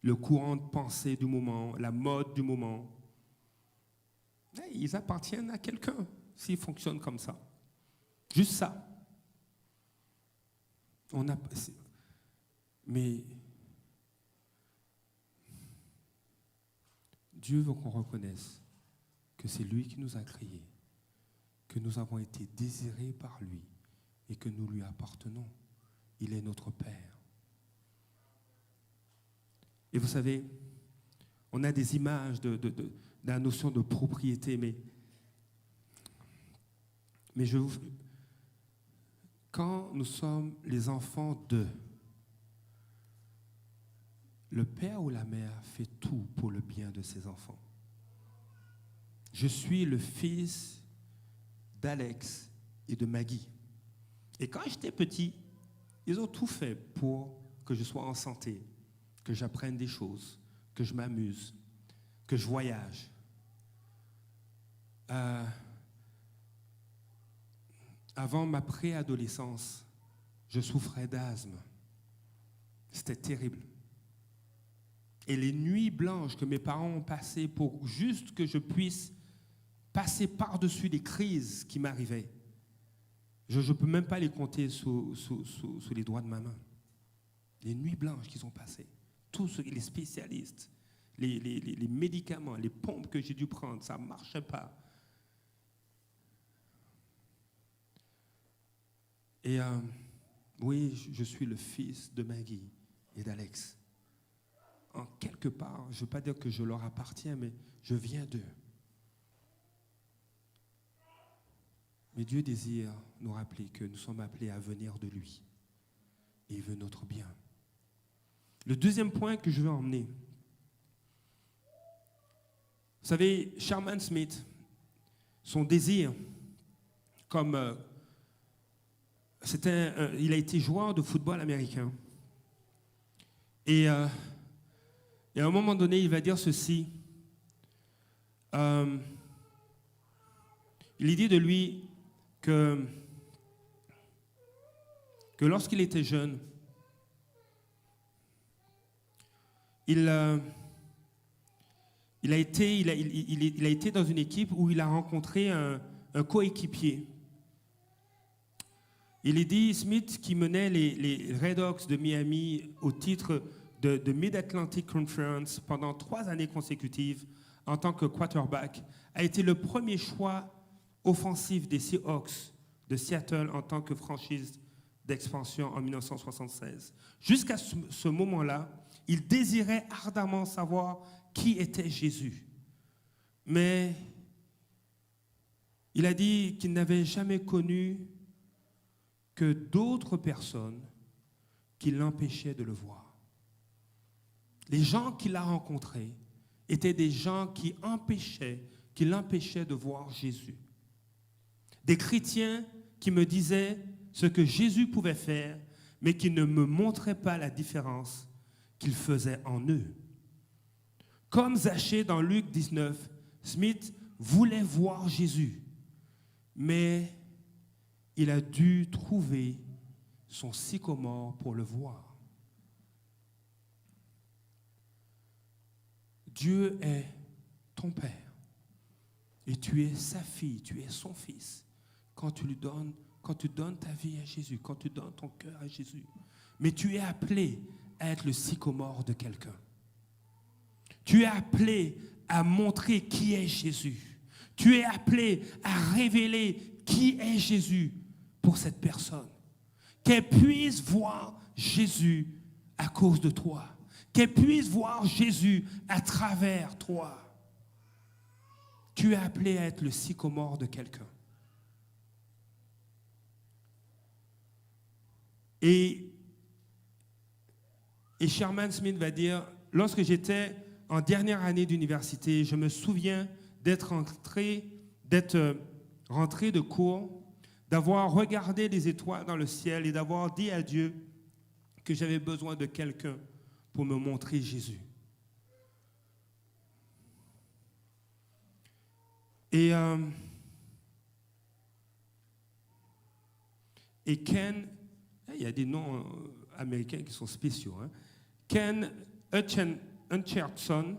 S1: le courant de pensée du moment, la mode du moment. Ils appartiennent à quelqu'un s'ils fonctionnent comme ça. Juste ça. Mais Dieu veut qu'on reconnaisse que c'est lui qui nous a créés, que nous avons été désirés par lui et que nous lui appartenons. Il est notre Père. Et vous savez, on a des images de la notion de propriété, mais quand nous sommes les enfants d'eux, le père ou la mère fait tout pour le bien de ses enfants. Je suis le fils d'Alex et de Maggie. Et quand j'étais petit, ils ont tout fait pour que je sois en santé, que j'apprenne des choses, que je m'amuse, que je voyage. Avant ma préadolescence, je souffrais d'asthme. C'était terrible. Et les nuits blanches que mes parents ont passées pour juste que je puisse passer par-dessus les crises qui m'arrivaient, je ne peux même pas les compter sous les doigts de ma main. Les nuits blanches qu'ils ont passées, tous les spécialistes, les médicaments, les pompes que j'ai dû prendre, ça ne marchait pas. Et oui, je suis le fils de Maggie et d'Alex. En quelque part, je ne veux pas dire que je leur appartiens, mais je viens d'eux. Mais Dieu désire nous rappeler que nous sommes appelés à venir de lui. Et il veut notre bien. Le deuxième point que je veux emmener, vous savez, Sherman Smith, son désir, comme il a été joueur de football américain. Et à un moment donné, il va dire ceci. Il dit de lui que lorsqu'il était jeune, il a été dans une équipe où il a rencontré un coéquipier. Il est dit Smith qui menait les Red Hawks de Miami au titre de Mid-Atlantic Conference pendant 3 années consécutives en tant que quarterback, a été le premier choix offensif des Seahawks de Seattle en tant que franchise d'expansion en 1976. Jusqu'à ce moment-là, il désirait ardemment savoir qui était Jésus. Mais il a dit qu'il n'avait jamais connu que d'autres personnes qui l'empêchaient de le voir. Les gens qu'il a rencontrés étaient des gens qui l'empêchaient de voir Jésus. Des chrétiens qui me disaient ce que Jésus pouvait faire, mais qui ne me montraient pas la différence qu'il faisait en eux. Comme Zachée dans Luc 19, Smith voulait voir Jésus, mais il a dû trouver son sycomore pour le voir. Dieu est ton Père et tu es sa fille, tu es son fils. Quand tu donnes ta vie à Jésus, quand tu donnes ton cœur à Jésus, mais tu es appelé à être le sycomore de quelqu'un. Tu es appelé à montrer qui est Jésus. Tu es appelé à révéler qui est Jésus pour cette personne. Qu'elle puisse voir Jésus à cause de toi. Qu'elle puisse voir Jésus à travers toi. Tu es appelé à être le sycomore de quelqu'un. Et Sherman Smith va dire, lorsque j'étais en dernière année d'université, je me souviens d'être rentré de cours, d'avoir regardé les étoiles dans le ciel et d'avoir dit à Dieu que j'avais besoin de quelqu'un pour me montrer Jésus. Et Ken, il y a des noms américains qui sont spéciaux, hein. Ken Hutcherson,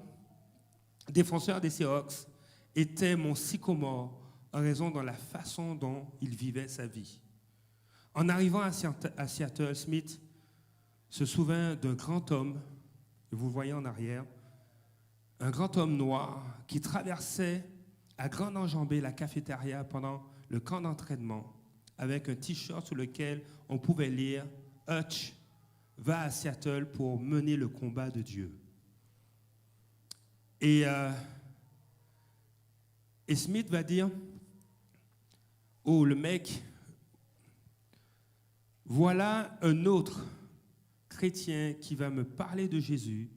S1: défenseur des Seahawks, était mon sycomore en raison de la façon dont il vivait sa vie. En arrivant à Seattle, Smith se souvint d'un grand homme, et vous le voyez en arrière, un grand homme noir qui traversait à grande enjambée la cafétéria pendant le camp d'entraînement avec un t-shirt sur lequel on pouvait lire « Hutch va à Seattle pour mener le combat de Dieu ». Et Smith va dire « Oh, le mec, voilà un autre chrétien qui va me parler de Jésus,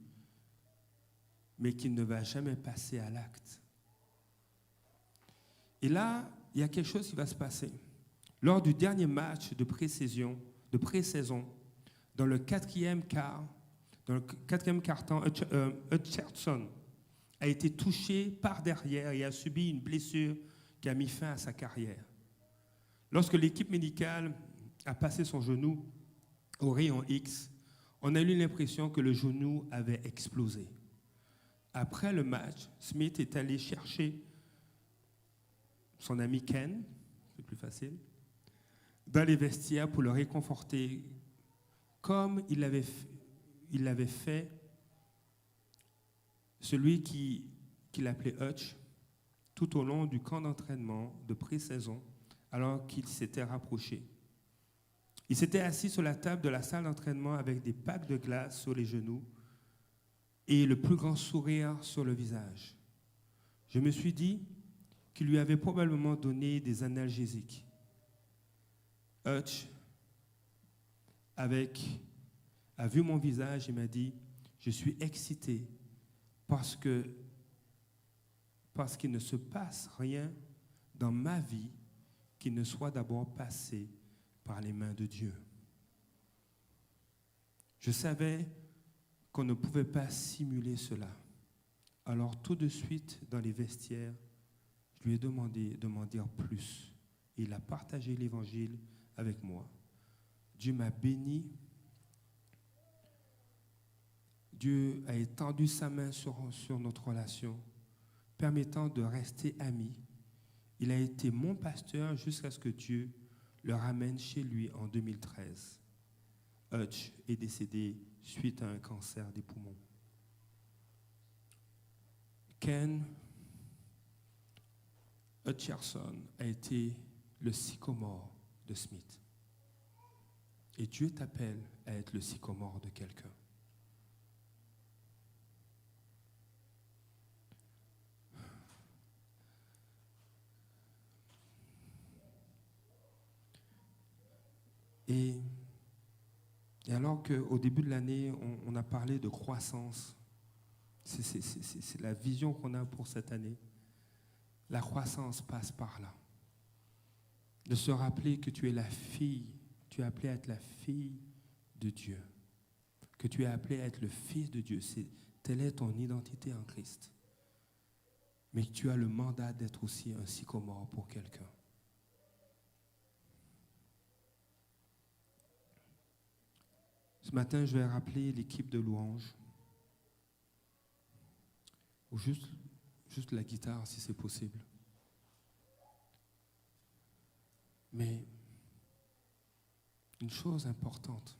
S1: mais qui ne va jamais passer à l'acte. » Et là, il y a quelque chose qui va se passer. Lors du dernier match de pré-saison, dans le quatrième quart-temps, Hutcherson a été touché par derrière et a subi une blessure qui a mis fin à sa carrière. Lorsque l'équipe médicale a passé son genou au rayon X, on a eu l'impression que le genou avait explosé. Après le match, Smith est allé chercher son ami Ken, c'est plus facile, dans les vestiaires pour le réconforter, comme il l'avait fait celui qui l'appelait Hutch tout au long du camp d'entraînement de pré-saison, alors qu'il s'était rapproché. Il s'était assis sur la table de la salle d'entraînement avec des packs de glace sur les genoux et le plus grand sourire sur le visage. Je me suis dit qu'il lui avait probablement donné des analgésiques. Hutch a vu mon visage et m'a dit « Je suis excité parce qu'il ne se passe rien dans ma vie qui ne soit d'abord passé par les mains de Dieu. » Je savais qu'on ne pouvait pas simuler cela. Alors tout de suite, dans les vestiaires, je lui ai demandé de m'en dire plus. Et il a partagé l'évangile avec moi. Dieu m'a béni. Dieu a étendu sa main sur notre relation, permettant de rester amis. Il a été mon pasteur jusqu'à ce que Dieu le ramène chez lui en 2013. Hutch est décédé suite à un cancer des poumons. Ken Hutcherson a été le sycomore de Smith. Et Dieu t'appelle à être le sycomore de quelqu'un. Et alors qu'au début de l'année, on a parlé de croissance, c'est la vision qu'on a pour cette année. La croissance passe par là. De se rappeler que tu es la fille, tu es appelé à être la fille de Dieu, que tu es appelé à être le fils de Dieu. Telle est ton identité en Christ. Mais que tu as le mandat d'être aussi un sycomore pour quelqu'un. Ce matin, je vais rappeler l'équipe de louanges. Ou juste la guitare, si c'est possible. Mais une chose importante.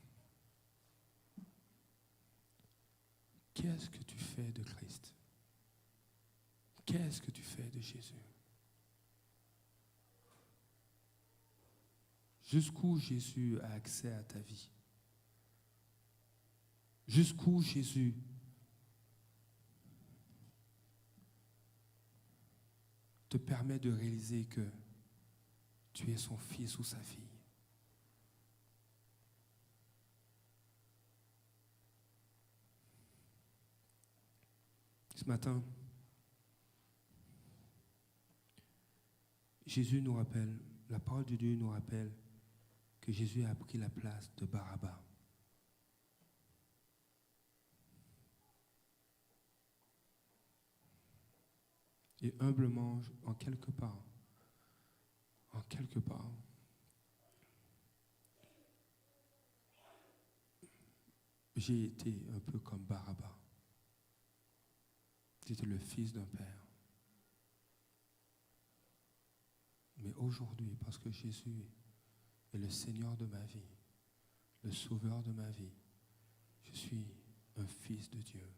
S1: Qu'est-ce que tu fais de Christ? Qu'est-ce que tu fais de Jésus? Jusqu'où Jésus a accès à ta vie? Jusqu'où Jésus te permet de réaliser que tu es son fils ou sa fille. matin, Jésus nous rappelle, la parole de Dieu nous rappelle que Jésus a pris la place de Barabbas. Et humblement, en quelque part, j'ai été un peu comme Barabbas. J'étais le fils d'un père. Mais aujourd'hui, parce que Jésus est le Seigneur de ma vie, le Sauveur de ma vie, je suis un fils de Dieu.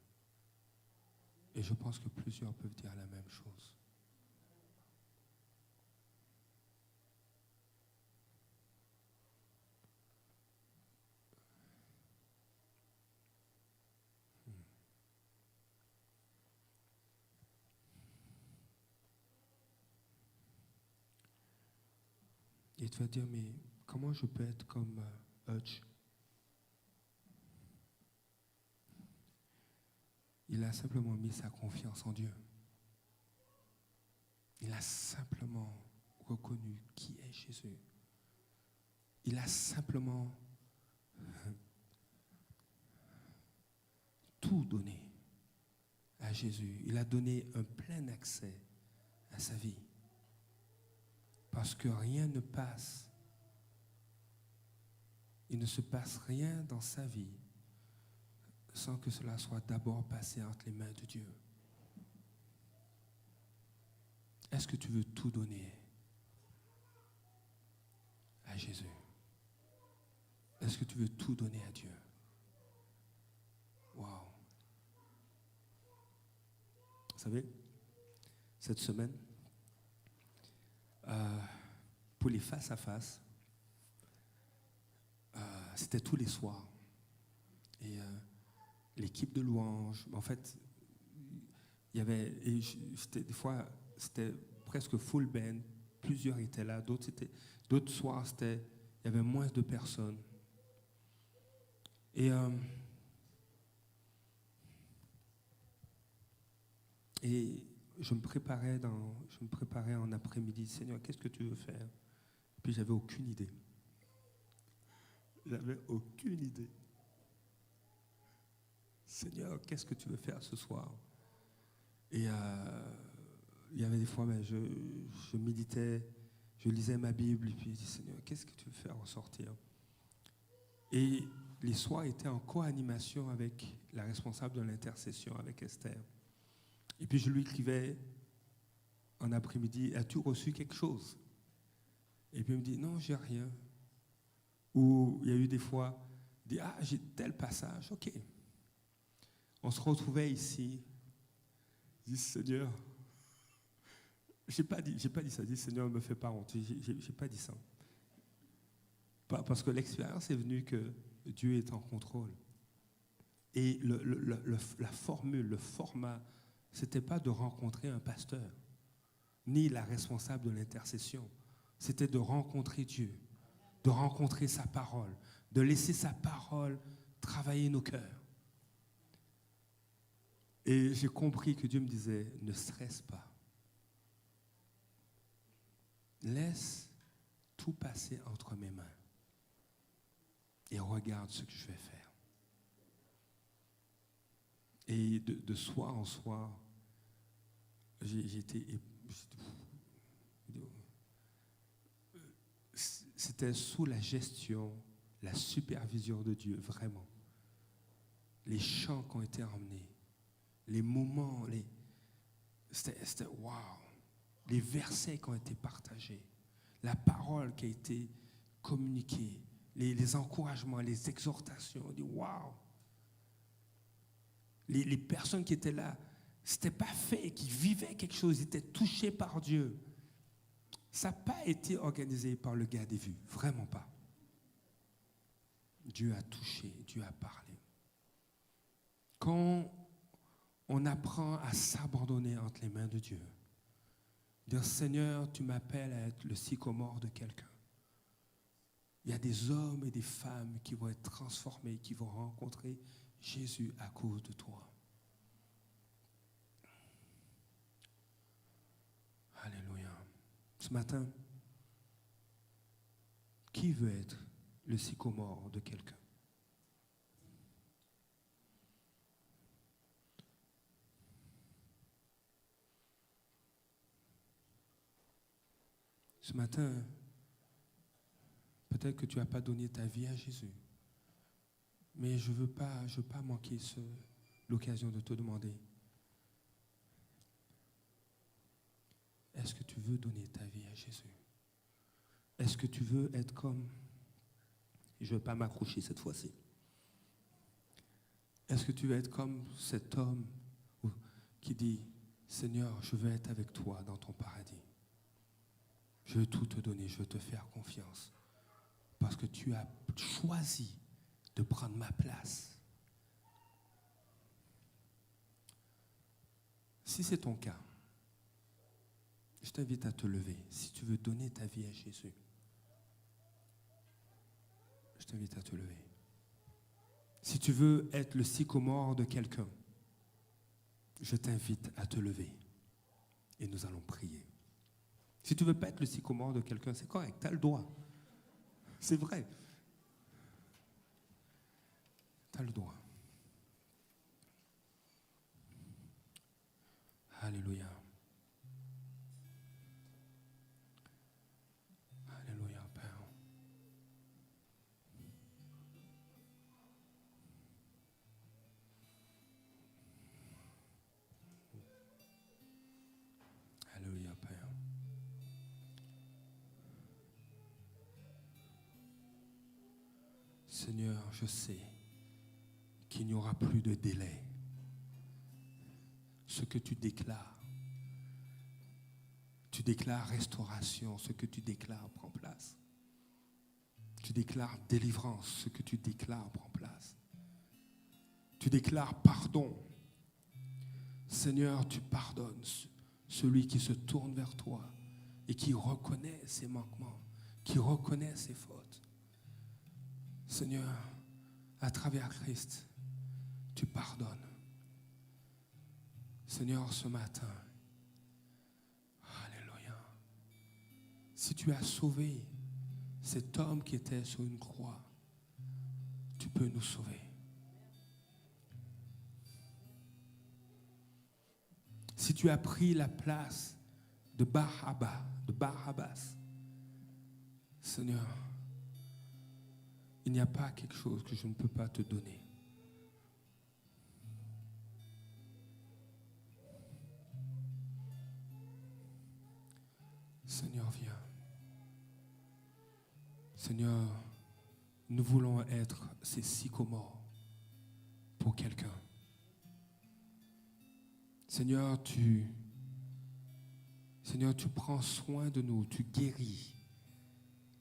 S1: Et je pense que plusieurs peuvent dire la même chose. Et tu vas dire, mais comment je peux être comme Hutch? Il a simplement mis sa confiance en Dieu. Il a simplement reconnu qui est Jésus. Il a simplement tout donné à Jésus. Il a donné un plein accès à sa vie. Parce que rien ne passe. Il ne se passe rien dans sa vie sans que cela soit d'abord passé entre les mains de Dieu. Est-ce que tu veux tout donner à Jésus? Est-ce que tu veux tout donner à Dieu? Wow. Vous savez, cette semaine, pour les face-à-face, c'était tous les soirs. Et l'équipe de louange, en fait, il y avait, des fois, c'était presque full band, plusieurs étaient là, d'autres soirs, il y avait moins de personnes. Et je me préparais en après-midi. Seigneur, qu'est-ce que tu veux faire? Et puis j'avais aucune idée. Seigneur, qu'est-ce que tu veux faire ce soir? Et il y avait des fois, je méditais, je lisais ma Bible, et puis je dis, Seigneur, qu'est-ce que tu veux faire ressortir? Et les soirs étaient en co-animation avec la responsable de l'intercession, avec Esther. Et puis je lui écrivais en après-midi, as-tu reçu quelque chose? Et puis il me dit, non, j'ai rien. Ou il y a eu des fois, il dit, j'ai tel passage, ok. On se retrouvait ici, je dis, Seigneur, j'ai pas dit ça, je dis, Seigneur, ne me fais pas honte, j'ai pas dit ça. Parce que l'expérience est venue que Dieu est en contrôle. Et la formule, le format, c'était pas de rencontrer un pasteur, ni la responsable de l'intercession. C'était de rencontrer Dieu, de rencontrer sa parole, de laisser sa parole travailler nos cœurs. Et j'ai compris que Dieu me disait, ne stresse pas. Laisse tout passer entre mes mains. Et regarde ce que je vais faire. Et de soir en soir, c'était sous la gestion, la supervision de Dieu, vraiment. Les chants qui ont été emmenés, les moments, c'était wow. Les versets qui ont été partagés, la parole qui a été communiquée, les encouragements, les exhortations, on dit wow. Les personnes qui étaient là, c'était pas fait, qui vivaient quelque chose, ils étaient touchés par Dieu. Ça n'a pas été organisé par le gars des vues, vraiment pas. Dieu a touché, Dieu a parlé. Quand on apprend à s'abandonner entre les mains de Dieu, dire Seigneur, tu m'appelles à être le sycomore de quelqu'un. Il y a des hommes et des femmes qui vont être transformés, qui vont rencontrer Jésus à cause de toi. Ce matin, qui veut être le sycomore de quelqu'un? Ce matin, peut-être que tu n'as pas donné ta vie à Jésus, mais je veux pas manquer l'occasion de te demander, est-ce que tu veux donner ta vie à Jésus? Est-ce que tu veux être comme, je ne veux pas m'accrocher cette fois-ci, est-ce que tu veux être comme cet homme qui dit, Seigneur, je veux être avec toi dans ton paradis. Je veux tout te donner, je veux te faire confiance. Parce que tu as choisi de prendre ma place. Si c'est ton cas, je t'invite à te lever. Si tu veux donner ta vie à Jésus, je t'invite à te lever. Si tu veux être le sycomore de quelqu'un, je t'invite à te lever. Et nous allons prier. Si tu ne veux pas être le sycomore de quelqu'un, c'est correct, tu as le droit. C'est vrai. Tu as le droit. Alléluia. Alléluia, Père. Alléluia, Père. Seigneur, je sais qu'il n'y aura plus de délai. Ce que tu déclares restauration, ce que tu déclares prend place. Tu déclares délivrance, ce que tu déclares prend place. Tu déclares pardon. Seigneur, tu pardonnes celui qui se tourne vers toi et qui reconnaît ses manquements, qui reconnaît ses fautes. Seigneur, à travers Christ, tu pardonnes. Seigneur, ce matin, alléluia, si tu as sauvé cet homme qui était sur une croix, tu peux nous sauver. Si tu as pris la place de Barabbas, Seigneur, il n'y a pas quelque chose que je ne peux pas te donner. Seigneur, viens. Seigneur, nous voulons être ces sycomores pour quelqu'un. Seigneur, tu prends soin de nous, tu guéris.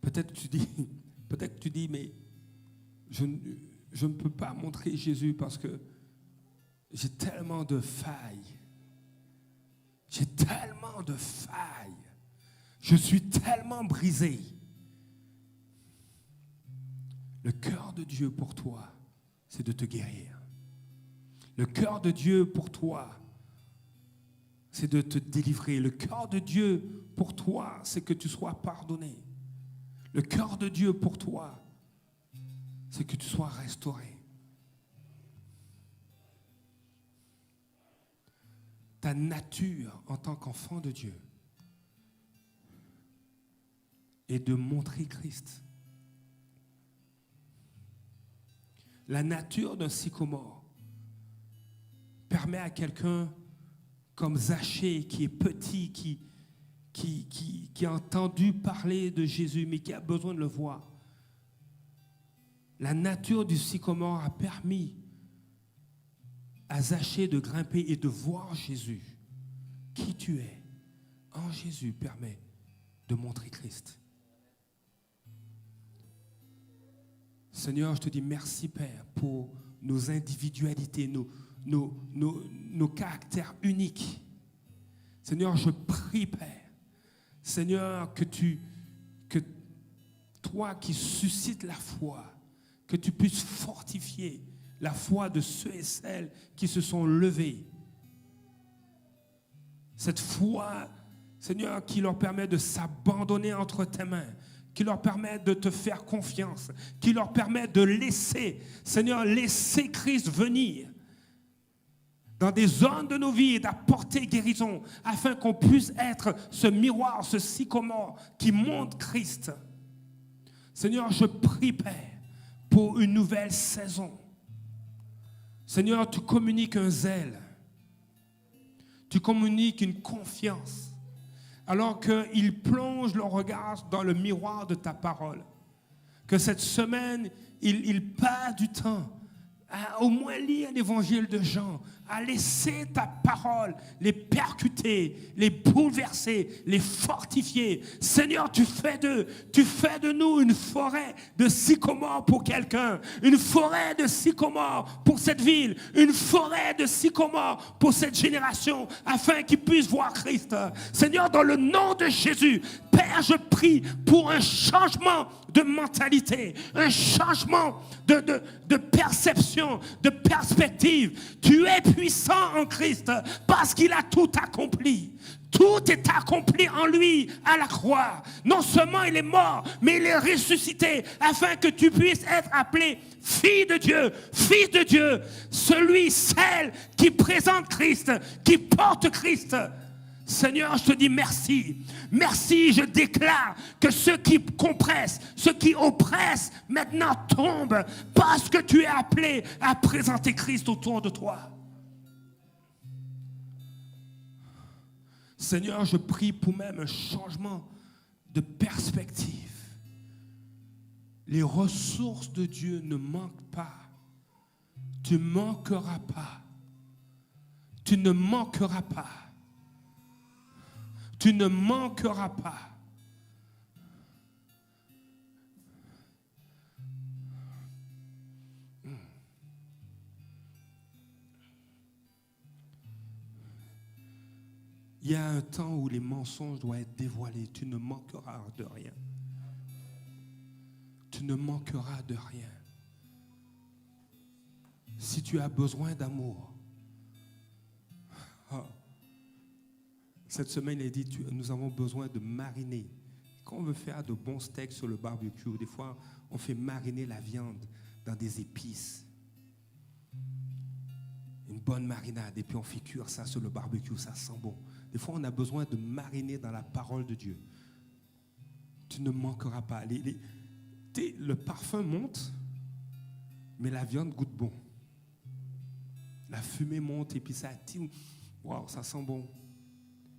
S1: Peut-être que tu dis, mais je ne peux pas montrer Jésus parce que j'ai tellement de failles. J'ai tellement de failles. Je suis tellement brisé. Le cœur de Dieu pour toi, c'est de te guérir. Le cœur de Dieu pour toi, c'est de te délivrer. Le cœur de Dieu pour toi, c'est que tu sois pardonné. Le cœur de Dieu pour toi, c'est que tu sois restauré. Ta nature en tant qu'enfant de Dieu est de montrer Christ. La nature d'un sycomore permet à quelqu'un comme Zachée, qui est petit, qui a entendu parler de Jésus, mais qui a besoin de le voir. La nature du sycomore a permis à Zachée de grimper et de voir Jésus. Qui tu es en Jésus permet de montrer Christ. Seigneur, je te dis merci, Père, pour nos individualités, nos caractères uniques. Seigneur, je prie, Père, Seigneur, que toi qui suscites la foi, que tu puisses fortifier la foi de ceux et celles qui se sont levés. Cette foi Seigneur, qui leur permet de s'abandonner entre tes mains, qui leur permet de te faire confiance, qui leur permet de laisser, Seigneur, laisser Christ venir dans des zones de nos vies et d'apporter guérison, afin qu'on puisse être ce miroir, ce sycomore qui montre Christ. Seigneur, je prie, Père, pour une nouvelle saison. Seigneur, tu communiques un zèle, tu communiques une confiance, alors qu'ils plongent leur regard dans le miroir de ta parole. Que cette semaine, ils passent du temps à au moins lire l'évangile de Jean, à laisser ta parole les percuter, les bouleverser, les fortifier. Seigneur, tu fais de nous une forêt de sycomore pour quelqu'un, une forêt de sycomore pour cette ville, une forêt de sycomore pour cette génération, afin qu'ils puissent voir Christ. Seigneur, dans le nom de Jésus, Père, je prie pour un changement de mentalité, un changement de perception, de perspective. Tu es puissant en Christ parce qu'il a tout accompli. Tout est accompli en lui à la croix. Non seulement il est mort, mais il est ressuscité afin que tu puisses être appelé fille de Dieu, fils de Dieu, celui, celle qui présente Christ, qui porte Christ. Seigneur, je te dis merci. Merci, je déclare que ceux qui compressent, ceux qui oppressent, maintenant tombent parce que tu es appelé à présenter Christ autour de toi. Seigneur, je prie pour même un changement de perspective. Les ressources de Dieu ne manquent pas. Tu ne manqueras pas. Tu ne manqueras pas. Tu ne manqueras pas. Il y a un temps où les mensonges doivent être dévoilés. Tu ne manqueras de rien. Tu ne manqueras de rien. Si tu as besoin d'amour, cette semaine, il a dit, nous avons besoin de mariner. Quand on veut faire de bons steaks sur le barbecue, des fois, on fait mariner la viande dans des épices. Une bonne marinade, et puis on fait cuire ça sur le barbecue, ça sent bon. Des fois, on a besoin de mariner dans la parole de Dieu. Tu ne manqueras pas. Le parfum monte, mais la viande goûte bon. La fumée monte, et puis ça attire. Waouh, ça sent bon.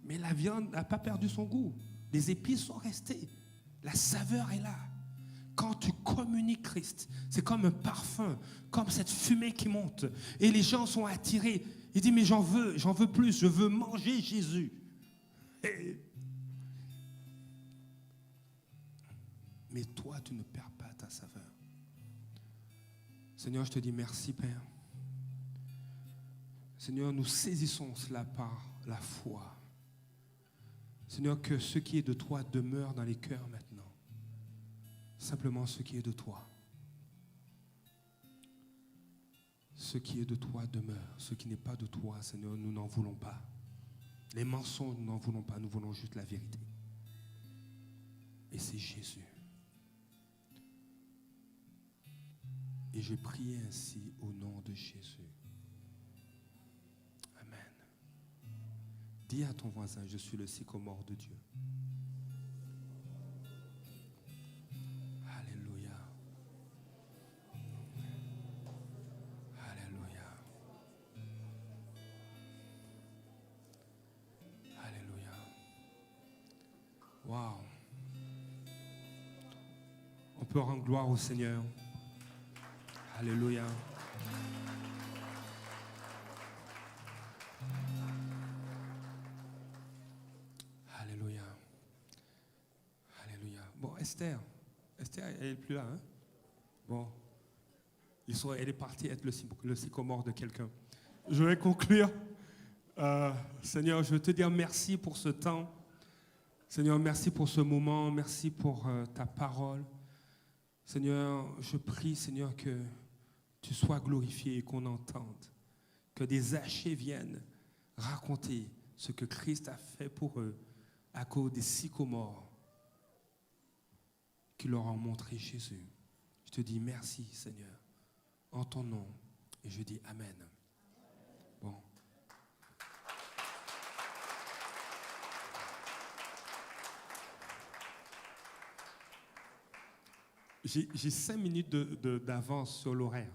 S1: Mais la viande n'a pas perdu son goût. Les épices sont restées. La saveur est là. Quand tu communiques Christ, c'est comme un parfum, comme cette fumée qui monte. Et les gens sont attirés. Ils disent, mais j'en veux plus, je veux manger Jésus. Mais toi, tu ne perds pas ta saveur. Seigneur, je te dis merci, Père. Seigneur, nous saisissons cela par la foi. Seigneur, que ce qui est de toi demeure dans les cœurs maintenant. Simplement ce qui est de toi. Ce qui est de toi demeure. Ce qui n'est pas de toi, Seigneur, nous n'en voulons pas. Les mensonges, nous n'en voulons pas. Nous voulons juste la vérité. Et c'est Jésus. Et je prie ainsi au nom de Jésus. Dis à ton voisin, je suis le sycomore de Dieu. Alléluia. Alléluia. Alléluia. Wow. On peut rendre gloire au Seigneur. Alléluia. Esther, elle n'est plus là, hein? Bon, elle est partie être le sycomore de quelqu'un. Je vais conclure. Seigneur, je veux te dire merci pour ce temps. Seigneur, merci pour ce moment. Merci pour ta parole. Seigneur, je prie, Seigneur, que tu sois glorifié et qu'on entende. Que des Zachées viennent raconter ce que Christ a fait pour eux à cause des sycomores qui leur ont montré Jésus. Je te dis merci, Seigneur, en ton nom, et je dis Amen. Bon. J'ai 5 minutes d'avance sur l'horaire.